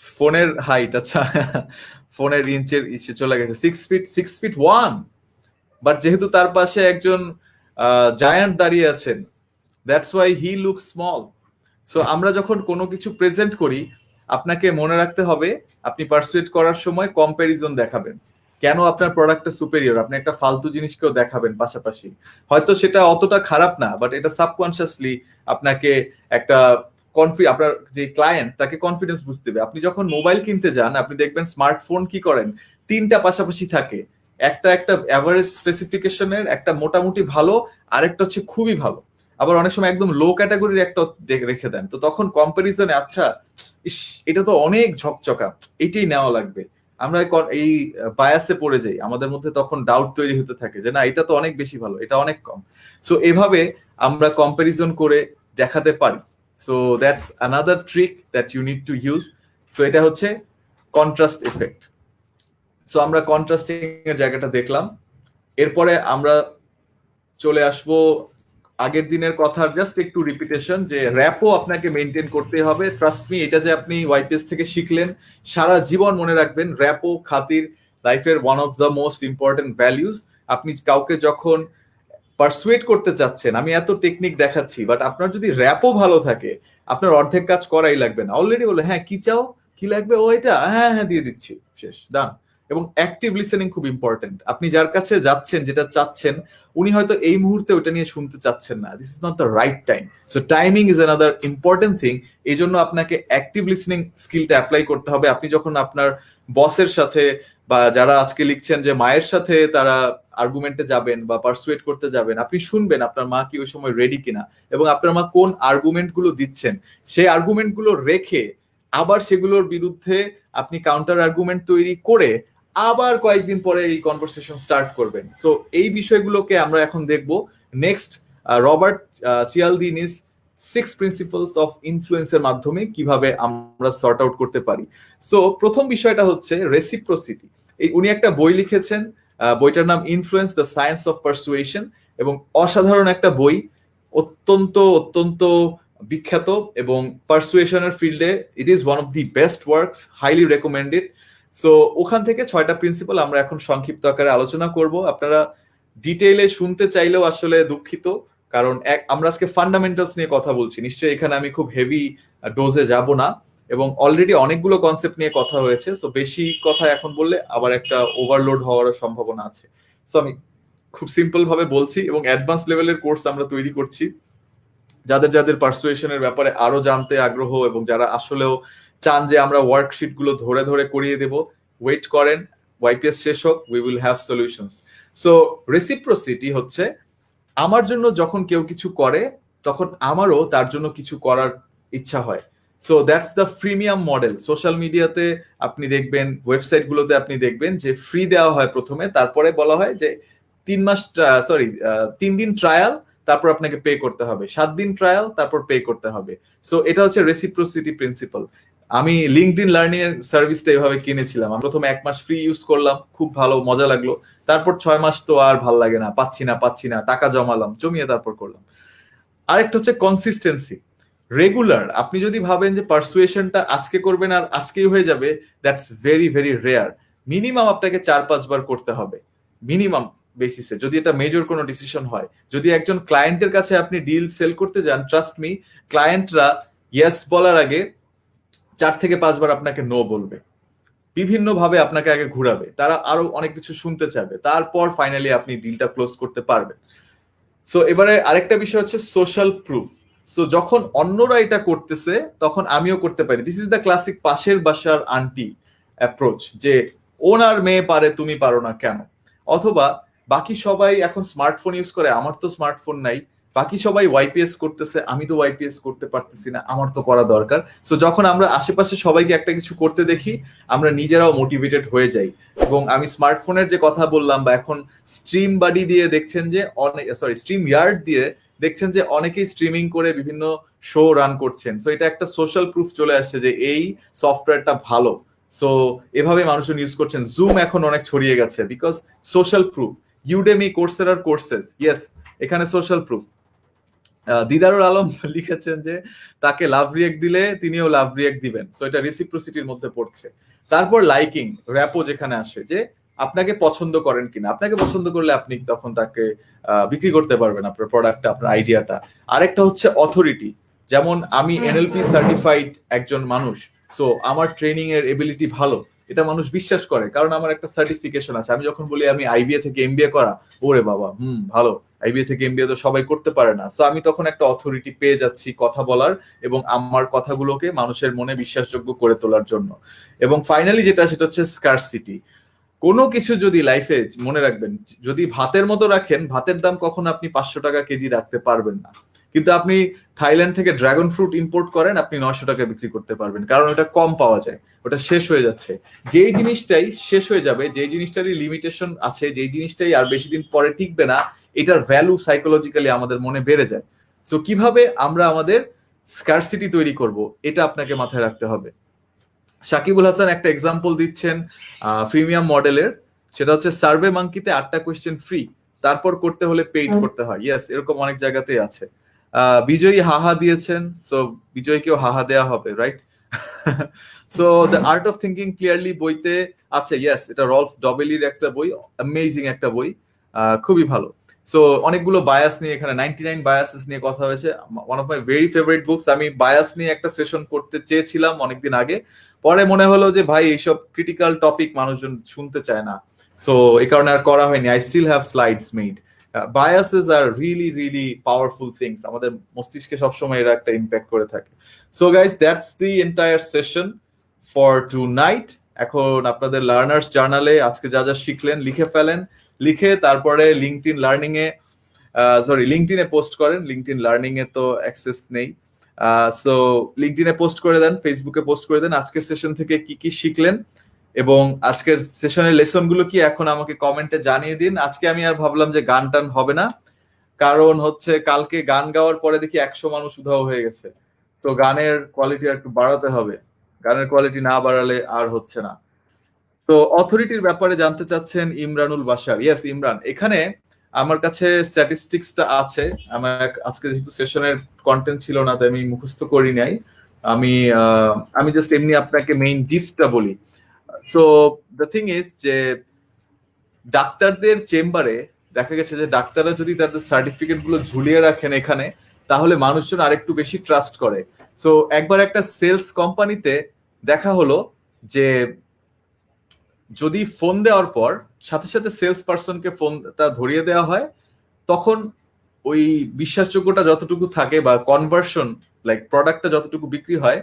ফোনের হাইট, আচ্ছা ফোনের ইঞ্চের ইসে চলে গেছে 6'1", বাট যেহেতু তার পাশে একজন জায়ান্ট দাঁড়িয়ে আছেন, that's why he look small. So আমরা যখন কোনো কিছু প্রেজেন্ট করি, আপনাকে মনে রাখতে হবে আপনি পারসুয়েট করার সময় কম্প্যারিজন দেখাবেন, কেন আপনার প্রোডাক্টটা সুপেরিয়র। আপনি একটা ফালতু জিনিসকেও দেখাবেন পাশাপাশি, হয়তো সেটা অতটা খারাপ না, বাট এটা সাবকনসিয়াসলি আপনাকে একটা আপনার যে ক্লায়েন্ট তাকে কনফিডেন্স বুঝতে দেবে। আপনি যখন মোবাইল কিনতে যান, আপনি দেখবেন স্মার্টফোন কি করেন, তিনটা পাশাপাশি থাকে, একটা অ্যাভারেজ স্পেসিফিকেশনের, একটা মোটামুটি ভালো, আরেকটা হচ্ছে খুবই ভালো, আবার অনেক সময় একদম লো ক্যাটাগরির একটা রেখে দেন। তো তখন কম্পারিজনে আচ্ছা ইস এটা তো অনেক ঝকঝকা, এটাই নেওয়া লাগবে, আমরা এই বায়াসে পড়ে যাই, আমাদের মধ্যে তখন ডাউট তৈরি হতে থাকে যে না এটা তো অনেক বেশি ভালো, এটা অনেক কম। সো এভাবে আমরা কম্পারিজন করে দেখাতে পারি। So that's another trick that you need to use. So এটা হচ্ছে কন্ট্রাস্ট ইফেক্ট। সো আমরা কন্ট্রাস্টিং এর জায়গাটা দেখলাম, এরপরে আমরা চলে আসবো আগের দিনের কথার জাস্ট একটু রিপিটেশন, যে র্যাপও আপনাকে মেনটেন করতে হবে। ট্রাস্ট মি, এটা যে আপনি ওয়াইপিএস থেকে শিখলেন সারা জীবন মনে রাখবেন। র্যাপও খাতির লাইফের one of the most important values. আপনি কাউকে যখন পারসুয়েট করতে চাচ্ছেন, আমি এত টেকনিক দেখাচ্ছি, বাট আপনার যদি র্যাপও ভালো থাকে, আপনার অর্ধেক কাজ করাই লাগবে না। অলরেডি বলে হ্যাঁ কি চাও, কি লাগবে, ও এটা হ্যাঁ হ্যাঁ দিয়ে দিচ্ছি, শেষ, ডান। এবং অ্যাক্টিভ লিসেনিং খুব ইম্পর্টেন্ট। আপনি যার কাছে যাচ্ছেন, যেটা চাচ্ছেন, উনি হয়তো এই মুহূর্তে ওটা নিয়ে শুনতে চাচ্ছেন না, this is not the right time. So timing is another important thing. এই জন্য আপনাকে অ্যাক্টিভ লিসেনিং স্কিলটা অ্যাপ্লাই করতে হবে। আপনি যখন আপনার বসের সাথে বা যারা আজকে লিখছেন যে মায়ের সাথে তারা আর্গুমেন্টে যাবেন বা পারসুয়েট করতে যাবেন, আপনি শুনবেন আপনার মা কি ওই সময় রেডি কিনা, এবং আপনার মা কোন আর্গুমেন্ট গুলো দিচ্ছেন, সেই আর্গুমেন্ট গুলো রেখে আবার সেগুলোর বিরুদ্ধে আপনি কাউন্টার আর্গুমেন্ট তৈরি করে আবার কয়েকদিন পরে এই কনভারসেশন স্টার্ট করবেন। সো এই বিষয়গুলোকে আমরা এখন দেখব নেক্সট রবার্ট চিয়ালদিনিস 6 প্রিন্সিপালস অফ ইনফ্লুয়েন্সের মাধ্যমে কিভাবে আমরা সর্ট আউট করতে পারি। সো প্রথম বিষয়টা হচ্ছে রেসিপ্রোসিটি। উনি একটা বই লিখেছেন, বইটার নাম influence the science of persuasion, এবং অসাধারণ একটা বই, অত্যন্ত অত্যন্ত বিখ্যাত, এবং পারসুয়েশনের ফিল্ডে it is one of the best works, highly recommended. So ওখান থেকে 6টা প্রিন্সিপাল আমরা এখন সংক্ষিপ্ত আকারে আলোচনা করব। আপনারা ডিটেইলে শুনতে চাইলেও আসলে দুঃখিত, কারণ আমরা আজকে ফান্ডামেন্টালস নিয়ে কথা বলছি, নিশ্চয়ই এখানে আমি খুব হেভি ডোজে যাব না, এবং অলরেডি অনেকগুলো কনসেপ্ট নিয়ে কথা হয়েছে। সো বেশি কথা এখন বললে আবার একটা ওভারলোড হওয়ার সম্ভাবনা আছে। সো আমি খুব সিম্পল ভাবে বলছি, এবং অ্যাডভান্স লেভেলের কোর্স আমরা তৈরি করছি। যাদের যাদের পারসুয়েশনের ব্যাপারে আরো জানতে আগ্রহ, এবং যারা আসলেও চান যে আমরা ওয়ার্কশিট গুলো ধরে ধরে করিয়ে দেব, ওয়েট করেন, ওয়াইপিএস শেষ হোক, we will have solutions. So reciprocity হচ্ছে আমার জন্য যখন কেউ কিছু করে, তখন আমারও তার জন্য কিছু করার ইচ্ছা হয়। So that's the freemium model. Social মিডিয়াতে আপনি দেখবেন, ওয়েবসাইট গুলোতে আপনি দেখবেন যে ফ্রি দেওয়া হয় প্রথমে, তারপরে বলা হয় যে 3 দিন ট্রায়াল, তারপর আপনাকে পে করতে হবে, 7 দিন ট্রায়াল, তারপর পে করতে হবে। সো এটা হচ্ছে রেসিপ্রোসিটি প্রিন্সিপাল। আমি লিঙ্কডইন লার্নিং এর সার্ভিসটা এভাবে কিনেছিলাম। আমি প্রথমে 1 মাস ফ্রি ইউজ করলাম, খুব ভালো মজা লাগলো, তারপর 6 মাস তো আর ভাল লাগে না, পাচ্ছি না, টাকা জমালাম, জমিয়ে তারপর করলাম। আরেকটা হচ্ছে কনসিস্টেন্সি, রেগুলার। আপনি যদি ভাবেন যে পারসুয়েশনটা আজকে করবেন আর আজকেই হয়ে যাবে, that's very very rare. Minimum আপনাকে 4-5 বার করতে হবে, মিনিমাম বেসিসে, যদি এটা মেজর কোনো ডিসিশন হয়। যদি একজন ক্লায়েন্টের কাছে আপনি ডিল সেল করতে যান, ট্রাস্ট মি, ক্লায়েন্টরা ইয়েস বলার আগে 4 থেকে 5 বার আপনাকে নো বলবে, বিভিন্ন ভাবে আপনাকে আগে ঘুরাবে, তারা আরো অনেক কিছু শুনতে চাবে, তারপর ফাইনালি আপনি ডিলটা ক্লোজ করতে পারবেন। সো এবারে আরেকটা বিষয় হচ্ছে সোশ্যাল প্রুফ। সো যখন অন্যরা এটা করতেছে তখন আমিও করতে পারি। দিস ইজ দ্য ক্লাসিক পাশের বাসার আন্টি অ্যাপ্রোচ, যে ওনার মেয়ে পারে তুমি পারো না কেন, অথবা বাকি সবাই এখন স্মার্টফোন ইউজ করে আমার তো স্মার্টফোন নাই, বাকি সবাই ওয়াইপিএস করতেছে আমি তো ওয়াইপিএস করতে পারতেছি না, আমার তো করা দরকার। সো যখন আমরা আশেপাশে সবাইকে একটা কিছু করতে দেখি আমরা নিজেরাও মোটিভেটেড হয়ে যাই। এবং আমি স্মার্টফোনের যে কথা বললাম, বা এখন স্ট্রিম বাডি দিয়ে দেখছেন যে অনেক, সরি স্ট্রিম ইয়ার্ড দিয়ে দেখছেন যে অনেকেই স্ট্রিমিং করে বিভিন্ন শো রান করছেন। সো এটা একটা সোশ্যাল প্রুফ চলে আসছে যে এই সফটওয়্যারটা ভালো। সো এভাবে মানুষজন ইউজ করছেন। জুম এখন অনেক ছড়িয়ে গেছে বিকজ সোশ্যাল প্রুফ। ইউডেমি, কোর্সেরার কোর্সেস, ইয়েস, এখানে সোশ্যাল প্রুফ। দিদারুল আলম লিখেছেন যে তাকে লাভ রিয়েক্ট দিলে তিনিও লাভ রিয়েক্ট দিবেন, সো এটা রেসিপ্রোসিটির মধ্যে পড়ছে। তারপর লাইকিং, র্যাপো যেখানে আসে, যে আপনাকে পছন্দ করেন কিনা, আপনাকে পছন্দ করলে আপনি তখন তাকে বিক্রি করতে পারবেন আপনার প্রোডাক্টটা, আপনার আইডিয়াটা। আরেকটা হচ্ছে অথরিটি, যেমন আমি এনএলপি সার্টিফাইড একজন মানুষ, সো আমার ট্রেনিং এর এবিলিটি ভালো, এটা মানুষ বিশ্বাস করে কারণ আমার একটা সার্টিফিকেশন আছে। আমি যখন বলি আমি আইবিএ থেকে এমবিএ করা, ওরে বাবা ভালো, আইবিএ থেকে এমবিএ তো সবাই করতে পারে না। সো আমি তখন একটা অথরিটি পেয়ে যাচ্ছি কথা বলার এবং আমার কথাগুলোকে মানুষের মনে বিশ্বাসযোগ্য করে তোলার জন্য। এবং ফাইনালি যেটা, সেটা হচ্ছে স্কারসিটি। কোনো কিছু যদি লাইফে, মনে রাখবেন, যদি ভাতের মতো রাখেন, ভাতের দাম কখনো আপনি 500 টাকা কেজি রাখতে পারবেন না, কিন্তু আপনি থাইল্যান্ড থেকে ড্রাগন ফ্রুট ইম্পোর্ট করেন, আপনি 900 টাকা বিক্রি করতে পারবেন, কারণ ওটা কম পাওয়া যায়, ওটা শেষ হয়ে যাচ্ছে। যেই জিনিসটাই শেষ হয়ে যাবে, যেই জিনিসটারই লিমিটেশন আছে, যেই জিনিসটাই আর বেশি দিন পরে টিকবে না, এটার ভ্যালু সাইকোলজিক্যালি আমাদের মনে বেড়ে যায়। সো কিভাবে আমরা আমাদের স্কারসিটি তৈরি করব, এটা আপনাকে মাথায় রাখতে হবে। সাকিবুল হাসান একটা এক্সাম্পল দিচ্ছেন প্রিমিয়াম মডেলের, সেটা হচ্ছে সার্ভে মাঙ্কিতে 8টা কোয়েশ্চেন ফ্রি, তারপর করতে হলে পেইড করতে হয়। ইয়েস, এরকম অনেক জায়গাতেই আছে। বিজয়ী হাহা দিয়েছেন, সো বিজয়ীকেও হাহা দেয়া হবে, right? So the art of thinking clearly বইতে আছে, ইয়েস, এটা রলফ ডবেলির একটা বই, অ্যামেজিং একটা বই, খুবই ভালো। সো অনেকগুলো বায়াস নিয়ে, এখানে 99 বায়াসেস নিয়ে কথা হয়েছে, one of my very favourite books. আমি বায়াস নিয়ে একটা সেশন করতে চেয়েছিলাম অনেকদিন আগে, পরে মনে হলো যে ভাই এইসব ক্রিটিক্যাল টপিক মানুষজন শুনতে চায় না, সো এই কারণে আর করা হয়নি। I still have slides made. Biases are really really powerful things, আমাদের মস্তিষ্কে সবসময় এরা একটা ইম্প্যাক্ট করে থাকে। So guys, that's the entire session for tonight. এখন আপনাদের লার্নার্স জার্নালে আজকে যা যা শিখলেন লিখে ফেলেন, লিখে তারপরে লিঙ্কডইন লার্নিং এ, লিঙ্কডইনে পোস্ট করেন। লিঙ্কডইন লার্নিং এ তো অ্যাক্সেস নেই, সো লিঙ্কডইনে পোস্ট করে দেন, ফেসবুকে পোস্ট করে দেন আজকের সেশন থেকে কি কি শিখলেন এবং আজকের সেশনের লেসন গুলো কি, এখন আমাকে কমেন্টে জানিয়ে দিন। আজকে আমি আর ভাবলাম যে গান টান হবে না, কারণ হচ্ছে কালকে গান গাওয়ার পরে দেখি 100 মানুষ উধাও হয়ে গেছে। সো গানের কোয়ালিটি একটু বাড়াতে হবে, গানের কোয়ালিটি না বাড়ালে আর হচ্ছে না। তো অথরিটির ব্যাপারে জানতে চাচ্ছেন ইমরানুল বাশার। ইয়েস ইমরান, এখানে আমার কাছে স্ট্যাটিস্টিক্সটা আছে। আমার আজকে যেহেতু সেশনের কন্টেন্ট ছিল না, তাই আমি মুখস্থ করি নাই। আমি জাস্ট এমনি আপনাকে মেইন জিস্টটা বলি। সো দ্য থিং ইজ যে ডাক্তারদের চেম্বারে দেখা গেছে যে ডাক্তাররা যদি তাদের সার্টিফিকেট গুলো ঝুলিয়ে রাখেন এখানে, তাহলে মানুষজন আরেকটু বেশি ট্রাস্ট করে। সো একবার একটা সেলস কোম্পানিতে দেখা হলো যে যদি ফোন দেওয়ার পর সাথে সাথে সেলস পার্সনকে ফোনটা ধরিয়ে দেওয়া হয়, তখন ওই বিশ্বাসযোগ্যতা যতটুকু থাকে বা কনভার্সন, লাইক প্রোডাক্টটা যতটুকু বিক্রি হয়,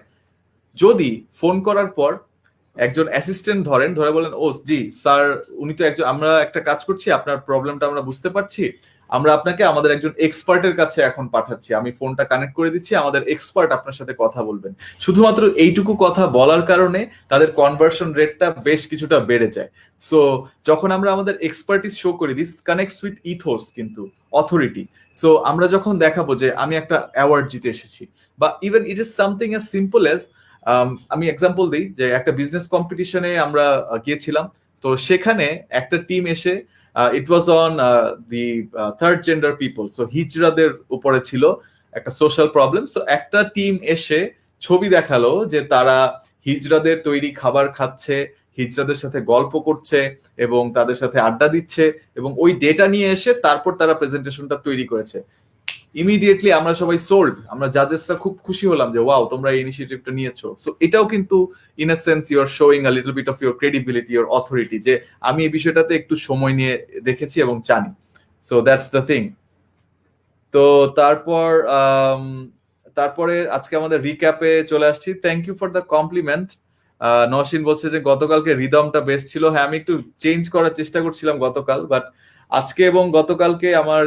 যদি ফোন করার পর একজন অ্যাসিস্ট্যান্ট ধরে বলেন, ও জি স্যার, উনি তো একজন, আমরা একটা কাজ করছি, আপনার প্রবলেমটা আমরা বুঝতে পারছি, আমরা আপনাকে আমাদের একজন এক্সপার্টের কাছে এখন পাঠাচ্ছি, আমি ফোনটা কানেক্ট করে দিচ্ছি, আমাদের এক্সপার্ট আপনার সাথে কথা বলবেন। শুধুমাত্র এইটুকু কথা বলার কারণে তাদের কনভার্সন রেটটা বেশ কিছুটা বেড়ে যায়। সো যখন আমরা আমাদের এক্সপার্টিস শো করি, দিস কানেক্টস উইথ ইথোস, কিন্তু অথরিটি। সো আমরা যখন দেখাবো যে আমি একটা অ্যাওয়ার্ড জিতে এসেছি, বা even it is something as simple as, আমি এক্সাম্পল দিই যে একটা বিজনেস কম্পিটিশনে আমরা গিয়েছিলাম, তো সেখানে একটা টিম এসে, it was on the third gender people, so হিজড়াদের উপরে ছিল একটা সোশ্যাল প্রবলেম। সো একটা টিম এসে ছবি দেখালো যে তারা হিজড়াদের তৈরি খাবার খাচ্ছে, হিজড়াদের সাথে গল্প করছে এবং তাদের সাথে আড্ডা দিচ্ছে, এবং ওই ডেটা নিয়ে এসে তারপর তারা প্রেজেন্টেশনটা তৈরি করেছে। ইমিডিয়েটলি আমরা সবাই সোল্ড, আমরা জাজেসরা খুব খুশি হলাম যে ওয়াও তোমরা এই ইনিশিয়েটিভটা নিয়েছো। সো এটাও কিন্তু in a sense you are showing a little bit of your credibility, your authority, যে আমি এই বিষয়টাতে একটু সময় নিয়ে দেখেছি এবং জানি। So that's the thing. তো তারপরে আজকে আমাদের রিক্যাপে চলে আসছি। Thank you for the compliment. Nowshin বলছে যে গতকালকে রিদমটা বেস্ট ছিল। হ্যাঁ, আমি একটু চেঞ্জ করার চেষ্টা করছিলাম গতকাল, বাট আজকে এবং গতকালকে আমার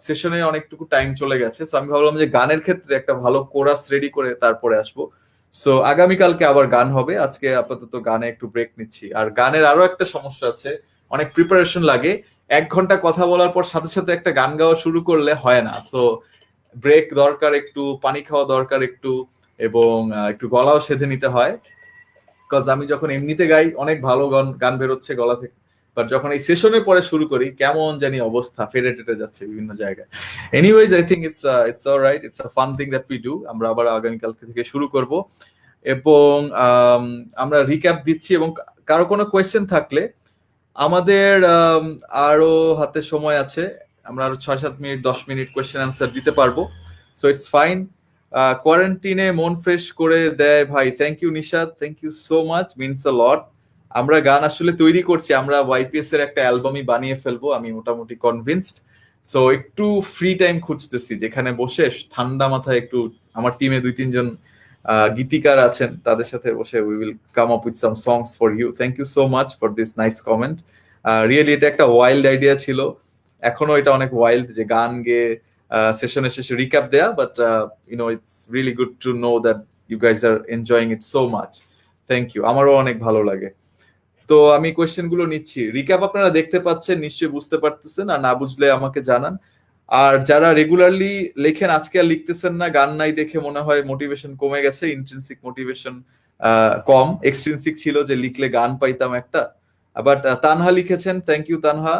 সেশনে অনেকটুকু টাইম চলে গেছে। সো আমি ভাবলাম যে গানের ক্ষেত্রে একটা ভালো কোরাস রেডি করে তারপরে আসবো। সো আগামীকালকে আবার গান হবে, আজকে আপাতত গানে একটু ব্রেক নিচ্ছি। আর গানের আরো একটা সমস্যা আছে, অনেক প্রিপারেশন লাগে। 1 ঘন্টা কথা বলার পর সাথে সাথে একটা গান গাওয়া শুরু করলে হয় না। সো ব্রেক দরকার, একটু পানি খাওয়া দরকার একটু, এবং একটু গলাও সেধে নিতে হয়। বিকজ আমি যখন এমনিতে গাই অনেক ভালো গান বেরোচ্ছে গলা থেকে, বাট যখন এই সেশনের পরে শুরু করি কেমন জানি অবস্থা, ফেটে টেটে যাচ্ছে বিভিন্ন জায়গায়। Anyways, I think it's alright, it's a fun thing that we do. আমরা আবার আগামীকাল থেকে শুরু করব, এবং আমরা রিক্যাপ দিচ্ছি, এবং কারো কোনো কোয়েশ্চেন থাকলে আমাদের আরো হাতে সময় আছে, আমরা আরো 6-7 মিনিট 10 মিনিট কোয়েশ্চেন অ্যান্সার দিতে পারবো। So it's fine. কোয়ারেন্টিনে মন ফ্রেশ করে দেয় ভাই। Thank you Nishad, thank you so much, means a lot. আমরা গান আসলে তৈরি করছি, আমরা ওয়াইপিএস এর একটা অ্যালবামই বানিয়ে ফেলবো, আমি মোটামুটি কনভিন্সড। সো একটু ফ্রি টাইম খুঁজতেছি যেখানে বসে ঠান্ডা মাথায় একটু, আমার টিমে 2-3 জন গীতিকার আছেন, তাদের সাথে বসে we will come up with some songs for you. Thank you so much for this nice comment. Really এটা একটা ওয়াইল্ড আইডিয়া ছিল, এখনো এটা অনেক ওয়াইল্ড যে গান গেয়ে সেশনের শেষে রিক্যাপ দেয়া, but it's really good to know that you guys are enjoying it so much. Thank you, আমারও অনেক ভালো লাগে। তো আমি কোয়েশ্চেন গুলো নিচ্ছি। রিক্যাপ আপনারা দেখতে পাচ্ছেন, নিশ্চয়ই বুঝতে পারতেছেন, আর না বুঝলে আমাকে জানান। আর যারা রেগুলারলি লেখেন, আজকে আর লিখতেছেন না, গান নাই দেখে মনে হয় মোটিভেশন কমে গেছে, ইন্ট্রিনসিক মোটিভেশন কম, এক্সট্রিনসিক ছিল যে লিখলে গান পাইতাম একটা। বাট তানহা লিখেছেন, thank you Tanha.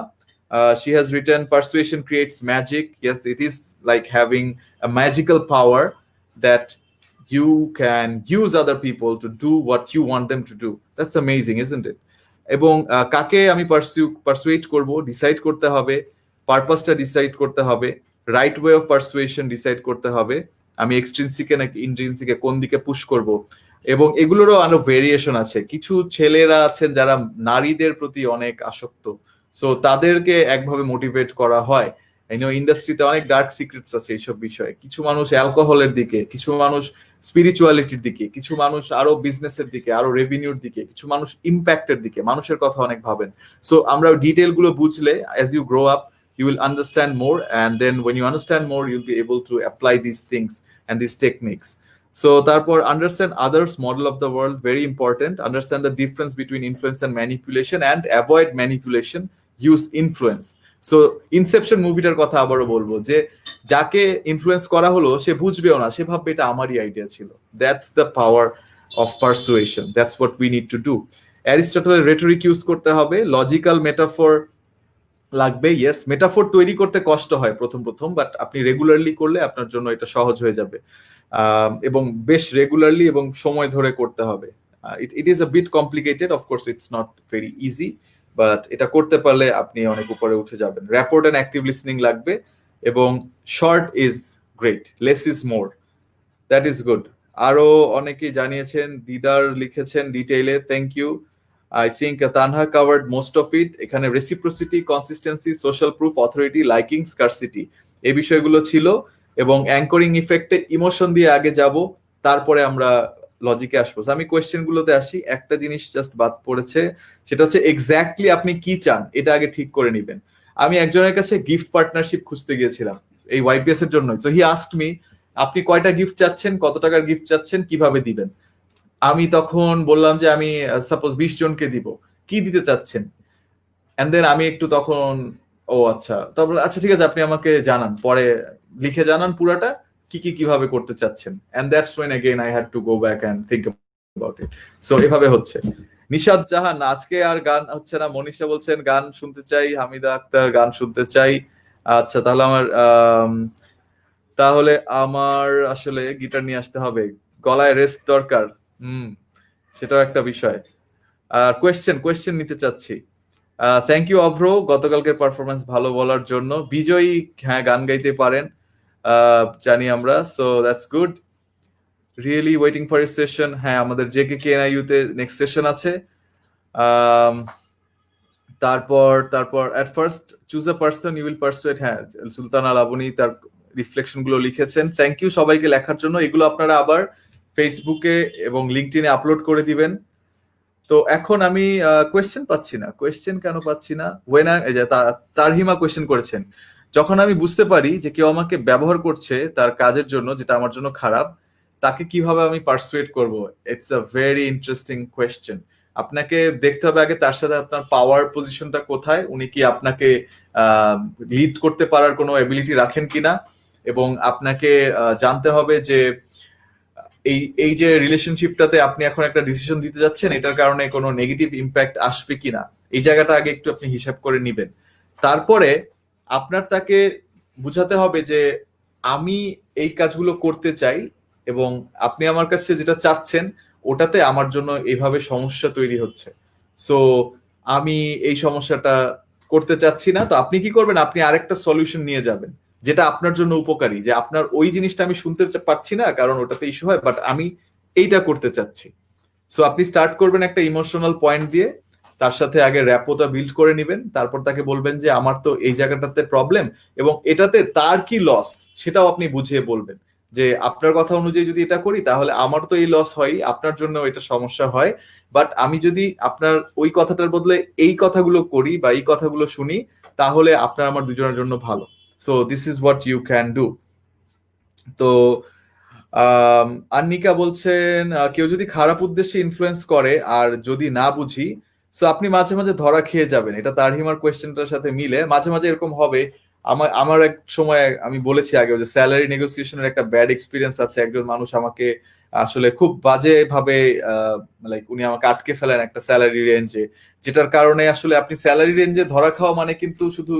She has written, persuasion creates magic. Yes, it is like having a magical power that you can use other people to do what you want them to do. That's amazing, isn't it? এবং কাকে আমি pursuit করব decide করতে হবে, পারপাসটা decide করতে হবে, right way of persuasion decide করতে হবে, আমি এক্সট্রিনসিকে নাকি ইন্ট্রিনসিকে কোন দিকে পুশ করব। এবং এগুলোরও আরো ভেরিয়েশন আছে। কিছু ছেলেরা আছেন যারা নারীদের প্রতি অনেক আসক্ত, সো তাদেরকে একভাবে মোটিভেট করা হয়। ইন্ডাস্ট্রিতে অনেক ডার্ক সিক্রেটস আছে এইসব বিষয়ে। কিছু মানুষ অ্যালকোহলের দিকে, কিছু মানুষ স্পিরিচুয়ালিটির দিকে, কিছু মানুষ আরো বিজনেসের দিকে, আরো রেভিনিউর দিকে, কিছু মানুষ ইম্প্যাক্টের দিকে, মানুষের কথা অনেক ভাবেন। সো আমরা ডিটেল গুলো বুঝলে, as you grow up you will understand more, and then when you understand more you'll be able to apply these things and these techniques. So tarpor understand others model of the world, very important. Understand the difference between influence and manipulation, and avoid manipulation, use influence. So Inception মুভিটার কথা আবারও বলবো, যে যাকে influence করা হলো সে বুঝবেও না, সে ভাববে এটা আমারই আইডিয়া ছিল। That's the power of persuasion, that's what we need to do. অ্যারিস্টটলের রেটরিক ইউজ করতে হবে, লজিক্যাল মেটাফর লাগবে। ইয়েস, মেটাফোর তৈরি করতে কষ্ট হয় প্রথম প্রথম, বাট আপনি রেগুলারলি করলে আপনার জন্য এটা সহজ হয়ে যাবে, এবং বেশ রেগুলারলি এবং সময় ধরে করতে হবে। It is a bit complicated, of course it's not very easy, but এটা করতে পারলে আপনি অনেক উপরে উঠে যাবেন। র্যাপোর্ট এন্ড অ্যাক্টিভ লিসনিং লাগবে, এবং short is great, less is more, that is good. আরো অনেকেই জানিয়েছেন, দিদার লিখেছেন ডিটেইলে, thank you. I think Tanha covered most of it. এখানে reciprocity, consistency, social proof, authority, liking, scarcity এই বিষয়গুলো ছিল, এবং অ্যাঙ্করিং ইফেক্টে ইমোশন দিয়ে আগে যাব, তারপরে আমরা লজিকে আসবো। আমি কোয়েশ্চেন গুলোতে আসি। একটা জিনিস জাস্ট বাদ পড়েছে, সেটা হচ্ছে এক্স্যাক্টলি আপনি কি চান এটা আগে ঠিক করে নিবেন। আমি একজনের কাছে গিফট পার্টনারশিপ খুঁজতে গিয়েছিলাম এই ওয়াইপিএস এর জন্য। সো হি আস্কড মি, আপনি কয়টা গিফট চাচ্ছেন, কত টাকার গিফট চাচ্ছেন, কিভাবে দিবেন। আমি তখন বললাম যে আমি সাপোজ 20 জনকে দিব, কি দিতে চাচ্ছেন। এন্ড দেন আমি একটু তখন, ও আচ্ছা, তারপর আচ্ছা ঠিক আছে, আপনি আমাকে জানান, পরে লিখে জানান পুরাটা কিভাবে করতে চাচ্ছেন। And that's when again I had to go back and think about it. So এভাবে হচ্ছে। নিশাদ জাহান, আজকে আর গান হচ্ছে না। মনীষা বলছেন গান শুনতে চাই, হামিদা আক্তার গান শুনতে চাই। আচ্ছা, তাহলে আমার আসলে গিটার নিয়ে আসতে হবে, গলায় রেস্ট দরকার। সেটাও একটা বিষয়। কোয়েশ্চেন নিতে চাচ্ছি। থ্যাংক ইউ অভ্র, গতকালকের পারফরমেন্স ভালো বলার জন্য। বিজয়ী, হ্যাঁ গান গাইতে পারেন। জানি আমরা, so that's good. Really waiting for your session. হ্যাঁ, আমাদের JKKNIU তে নেক্সট সেশন আছে। তারপর at first choose a person you will persuade. হ্যাঁ, সুলতানা লাবণী তার রিফ্লেকশন গুলো লিখেছেন। থ্যাংক ইউ সবাইকে লেখার জন্য। এগুলো আপনারা আবার ফেসবুকে এবং লিঙ্কডইনে আপলোড করে দিবেন। তো এখন আমি কোয়েশ্চেন পাচ্ছি না। কোয়েশ্চেন কেন পাচ্ছি না? তারহিমা কোয়েশ্চেন করেছেন, যখন আমি বুঝতে পারি যে কেউ আমাকে ব্যবহার করছে তার কাজের জন্য, যেটা আমার জন্য খারাপ, তাকে কিভাবে আমি পারসুয়েট করব? It's a very interesting question. আপনাকে দেখতে হবে আগে তার সাথে আপনার পাওয়ার পজিশনটা কোথায়, উনি কি আপনাকে লিড করতে পারার কোনো এবিলিটি রাখেন কিনা, এবং আপনাকে জানতে হবে যে এই যে রিলেশনশিপটাতে আপনি এখন একটা ডিসিশন দিতে যাচ্ছেন, এটার কারণে কোনো নেগেটিভ ইম্প্যাক্ট আসবে কিনা, এই জায়গাটা আগে একটু আপনি হিসাব করে নিবেন। তারপরে আপনার তাকে বুঝাতে হবে যে আমি এই কাজগুলো করতে চাই এবং আপনি আমার কাছে যেটা চাচ্ছেন ওটাতে আমার জন্য এইভাবে সমস্যা তৈরি হচ্ছে, সো আমি এই সমস্যাটা করতে চাচ্ছি না। তো আপনি কি করবেন? আপনি আরেকটা সলিউশন নিয়ে যাবেন যেটা আপনার জন্য উপকারী, যে আপনার ওই জিনিসটা আমি শুনতে পাচ্ছি না কারণ ওটাতে ইস্যু হয়, বাট আমি এইটা করতে চাচ্ছি। সো আপনি স্টার্ট করবেন একটা ইমোশনাল পয়েন্ট দিয়ে, তার সাথে আগে র্যাপোটা বিল্ড করে নেবেন, তারপর তাকে বলবেন যে আমার তো এই জায়গাটাতে প্রবলেম এবং এটাতে তার কি লস সেটাও আপনি বুঝিয়ে বলবেন, যে আপনার কথা অনুযায়ী যদি এটা করি তাহলে আমার তো এই লস হয়, আপনার জন্য এটা সমস্যা হয়, বাট আমি যদি আপনার ওই কথাটার বদলে এই কথাগুলো করি বা এই কথাগুলো শুনি তাহলে আপনার আমার দুজনের জন্য ভালো। So this is what you can do. তো আন্নিকা বলছেন কেউ যদি খারাপ উদ্দেশ্যে ইনফ্লুয়েন্স করে আর যদি না বুঝি, সো আপনি মাঝে মাঝে ধরা খেয়ে যাবেন। এটা তারহিমার কোয়েশ্চেনটার সাথে মিলে, মাঝে মাঝে এরকম হবে। আমার এক সময় আমি বলেছি আগে যে স্যালারি নেগোসিয়েশনের একটা ব্যাড এক্সপিরিয়েন্স আছে। একজন মানুষ আমাকে আসলে খুব বাজে ভাবে লাইক উনি আমাকে আটকে ফেলেন একটা স্যালারি রেঞ্জে, যেটার কারণে আসলে আপনি স্যালারি রেঞ্জে ধরা খাওয়া মানে কিন্তু শুধু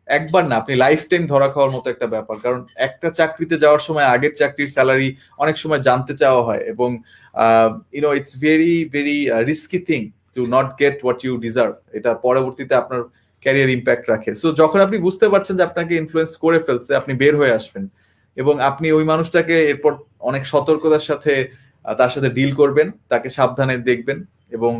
একবার না, আপনি লাইফ টাইম ধরা খাওয়ার মতো একটা ব্যাপার। কারণ একটা চাকরিতে যাওয়ার সময় আগের চাকরির স্যালারি অনেক সময় জানতে চাওয়া হয় এবং you know it's very very risky thing to not get what you deserve. এটা পরবর্তীতে আপনার ক্যারিয়ার ইম্প্যাক্ট রাখে। সো যখন আপনি বুঝতে পারছেন যে আপনাকে ইনফ্লুয়েন্স করে ফেলছে, আপনি বের হয়ে আসবেন এবং আপনি ওই মানুষটাকে এরপর অনেক সতর্কতার সাথে তার সাথে ডিল করবেন, তাকে সাবধানে দেখবেন এবং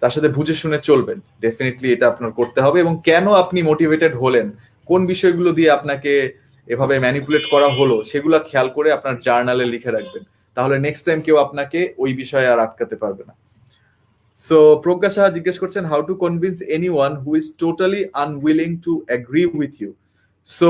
তার সাথে বুঝে শুনে চলবেন। ডেফিনেটলি এটা আপনার করতে হবে। এবং কেন আপনি মোটিভেটেড হলেন, কোন বিষয়গুলো দিয়ে আপনাকে এভাবে ম্যানিপুলেট করা হলো, সেগুলো খেয়াল করে আপনার জার্নালে লিখে রাখবেন। তাহলে নেক্সট টাইম কেউ আপনাকে ওই বিষয়ে আর আটকাতে পারবে না। সো প্রজ্ঞা সাহা জিজ্ঞেস করছেন how to convince anyone who is totally unwilling to agree with you. So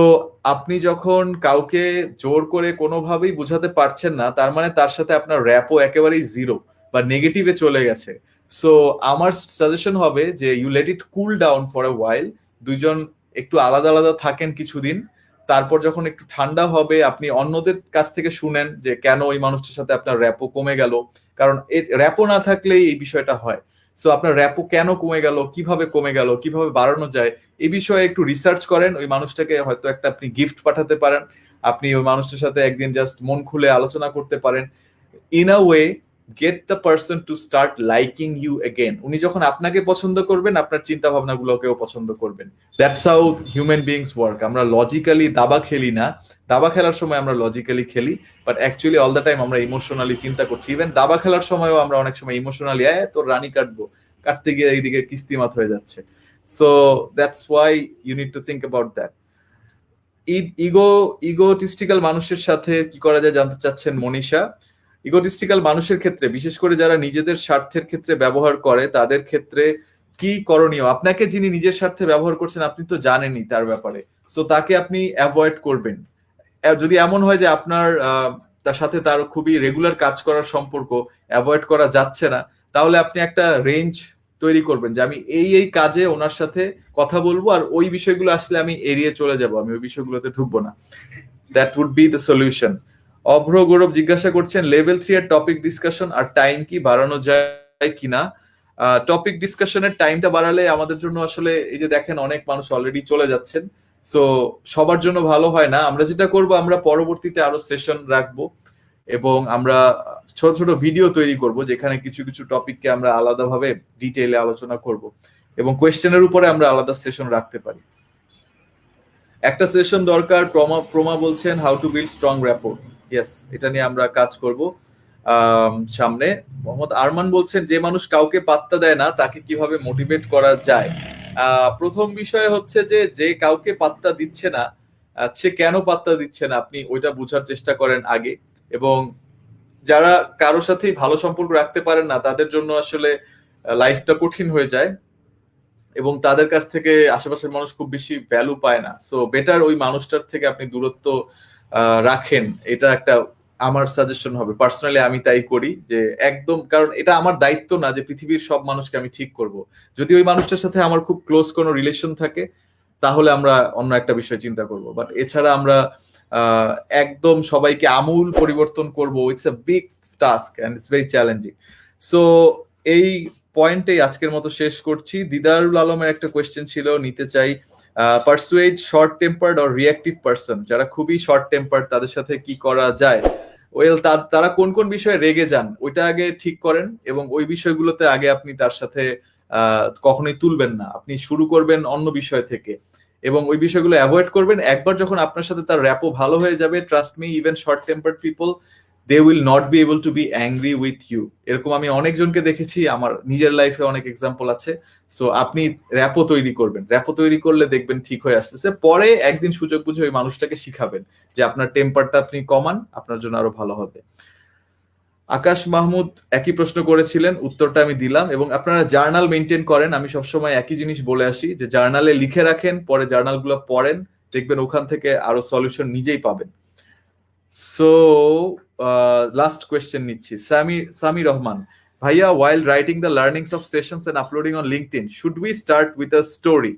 আপনি যখন কাউকে জোর করে কোনোভাবেই বুঝাতে পারছেন না, তার মানে তার সাথে আপনার র্যাপও একেবারেই জিরো বা নেগেটিভে চলে গেছে। সো আমার সাজেশন হবে যে you let it cool down for a while. দুইজন একটু আলাদা আলাদা থাকেন কিছুদিন, তারপর যখন একটু ঠান্ডা হবে আপনি অন্যদের কাছ থেকে শুনেন যে কেন ওই মানুষটার সাথে আপনার র্যাপও কমে গেল। কারণ র্যাপও না থাকলেই এই বিষয়টা হয়। সো আপনার র্যাপও কেন কমে গেল, কিভাবে কমে গেল, কিভাবে বাড়ানো যায়, এই বিষয়ে একটু রিসার্চ করেন। ওই মানুষটাকে হয়তো একটা আপনি গিফট পাঠাতে পারেন, আপনি ওই মানুষটার সাথে একদিন জাস্ট মন খুলে আলোচনা করতে পারেন। In a way get the person to start liking you again. উনি যখন আপনাকে পছন্দ করবেন আপনার চিন্তা ভাবনাগুলোকেও পছন্দ করবেন। That's how human beings work. আমরা লজিক্যালি দাবা খেলি না। দাবা খেলার সময় আমরা লজিক্যালি খেলি, but actually all the time আমরা ইমোশনালি চিন্তা করছি। ইভেন দাবা খেলার সময়ও আমরা অনেক সময় ইমোশনালি তোর রানী কাটতে গিয়ে এইদিকে কিস্তিমাত হয়ে যাচ্ছে। So that's why you need to think about that. Egotistical মানুষের সাথে কি করা যায় জানতে চাচ্ছেন মনীষা। ইগোটিস্টিক্যাল মানুষের ক্ষেত্রে, বিশেষ করে যারা নিজেদের স্বার্থের ক্ষেত্রে ব্যবহার করে, তাদের ক্ষেত্রে কি করণীয়? আপনাকে যিনি নিজের স্বার্থে ব্যবহার করছেন আপনি তো জানেনই তার ব্যাপারে, সো তাকে আপনি অ্যাভয়েড করবেন। যদি এমন হয় যে আপনার তার সাথে তার খুবই রেগুলার কাজ করার সম্পর্ক, অ্যাভয়েড করা যাচ্ছে না, তাহলে আপনি একটা রেঞ্জ তৈরি করবেন যে আমি এই কাজে ওনার সাথে কথা বলবো আর ওই বিষয়গুলো আসলে আমি এড়িয়ে চলে যাব, আমি ওই বিষয়গুলোতে ঢুকবো না। That would be the solution. Avro Gourab জিজ্ঞাসা করছেন লেভেল 3 এর টপিক ডিসকাশন আর টাইম কি বাড়ানো যায় কিনা। টপিক ডিসকাশনের টাইমটা বাড়ালে আমাদের জন্য আসলে এই যে দেখেন অনেক মানুষ অলরেডি চলে যাচ্ছেন, সো সবার জন্য ভালো হয় না। আমরা যেটা করব, আমরা পরবর্তীতে আরো সেশন রাখবো এবং আমরা ছোট ছোট ভিডিও তৈরি করব যেখানে কিছু কিছু টপিককে আমরা আলাদাভাবে ডিটেইলে আলোচনা করব এবং কোয়েশ্চেনের উপরে আমরা আলাদা সেশন রাখতে পারি। একটা সেশন দরকার। প্রমা বলছেন how to build strong rapport. Yes, এটা নিয়ে আমরা কাজ করব সামনে। মোহাম্মদ আরমান বলছেন যে মানুষ কাউকে পাত্তা দেয় না তাকে কিভাবে মোটিভেট করা যায়। প্রথম বিষয় হচ্ছে যে যে কাউকে পাত্তা দিচ্ছে না সে কেন পাত্তা দিচ্ছে না আপনি ওইটা বোঝার চেষ্টা করেন আগে। এবং যারা কারোর সাথেই ভালো সম্পর্ক রাখতে পারেন না তাদের জন্য আসলে লাইফটা কঠিন হয়ে যায় এবং তাদের কাছ থেকে আশেপাশের মানুষ খুব বেশি ভ্যালু পায় না। সো বেটার ওই মানুষটার থেকে আপনি দূরত্ব রাখেন, এটা একটা আমার সাজেশন হবে। পার্সোনালি আমি তাই করি, যে একদম, কারণ এটা আমার দায়িত্ব না যে পৃথিবীর সব মানুষকে আমি ঠিক করব। যদি ওই মানুষটার সাথে আমার খুব ক্লোজ কোনো রিলেশন থাকে তাহলে আমরা অন্য একটা বিষয় চিন্তা করব, বাট এছাড়া আমরা একদম সবাইকে আমূল পরিবর্তন করব, it's a big task and it's very challenging. So এই পয়েন্টেই আজকের মতো শেষ করছি। দিদারুল আলমের একটা কোয়েশ্চেন ছিল, নিতে চাই, persuade short tempered or reactive person, যারা খুবই শর্ট টেম্পার্ড তাদের সাথে কি করা যায়? ওয়েল, তারা কোন কোন বিষয়ে রেগে যান ওইটা আগে ঠিক করেন এবং ওই বিষয়গুলোতে আগে আপনি তার সাথে কখনোই তুলবেন না। আপনি শুরু করবেন অন্য বিষয় থেকে এবং ওই বিষয়গুলো অ্যাভয়েড করবেন। একবার যখন আপনার সাথে তার র্যাপো ভালো হয়ে যাবে, trust me, even short tempered people they will not be able to be angry with you. এরকম আমি অনেকজনকে দেখেছি, আমার নিজের লাইফে অনেক এক্সাম্পল আছে। সো আপনি র্যাপো তৈরি করবেন, র্যাপো তৈরি করলে দেখবেন ঠিক হয়ে আসতেছে। পরে একদিন সুযোগ বুঝে ওই মানুষটাকে শিখাবেন যে আপনার টেম্পারটা আপনি কমান, আপনার জন্য আরো ভালো হবে। আকাশ মাহমুদ একই প্রশ্ন করেছিলেন, উত্তরটা আমি দিলাম। এবং আপনারা জার্নাল মেনটেন করেন, আমি সবসময় একই জিনিস বলে আসি যে জার্নালে লিখে রাখেন, পরে জার্নালগুলো পড়েন, দেখবেন ওখান থেকে আরো সলিউশন নিজেই পাবেন। সো লাস্ট কোয়েশ্চেন নিচ্ছি, সামি রহমান ভাইয়া, while writing the learnings of sessions and uploading on LinkedIn, should we start with a story?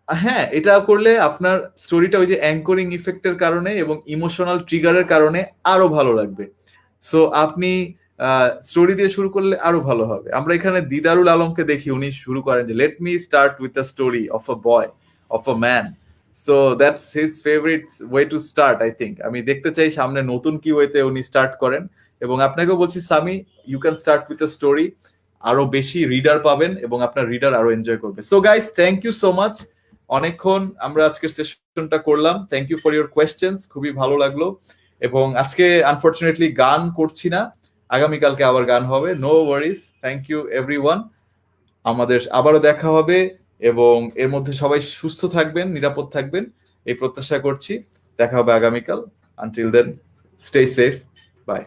হ্যাঁ, এটা করলে আপনার স্টোরিটা ওই যে অ্যাঙ্করিং ইফেক্টের কারণে এবং ইমোশনাল ট্রিগারের কারণে আরো ভালো লাগবে। সো আপনি স্টোরি দিয়ে শুরু করলে আরো ভালো হবে। আমরা এখানে দিদারুল আলমকে দেখি, উনি শুরু করেন যে let me start with a story of a boy, of a man. So that's his favourite way to start. I think আমি দেখতে চাই সামনে নতুন কি ওয়েতে উনি স্টার্ট করেন। এবং আপনাকেও বলছি Sami, you can start with a story, আরো বেশি রিডার পাবেন এবং আপনার রিডার আরো এনজয় করবে। So guys, thank you so much. অনেকক্ষণ আমরা আজকের সেশনটা করলাম। Thank you for your questions, খুবই ভালো লাগলো। এবং আজকে আনফরচুনেটলি গান করছি না, আগামীকালকে আবার গান হবে। No worries, thank you everyone. আমাদের আবারও দেখা হবে এবং এর মধ্যে সবাই সুস্থ থাকবেন, নিরাপদ থাকবেন এই প্রত্যাশা করছি। দেখা হবে আগামীকাল। Until then, stay safe, by.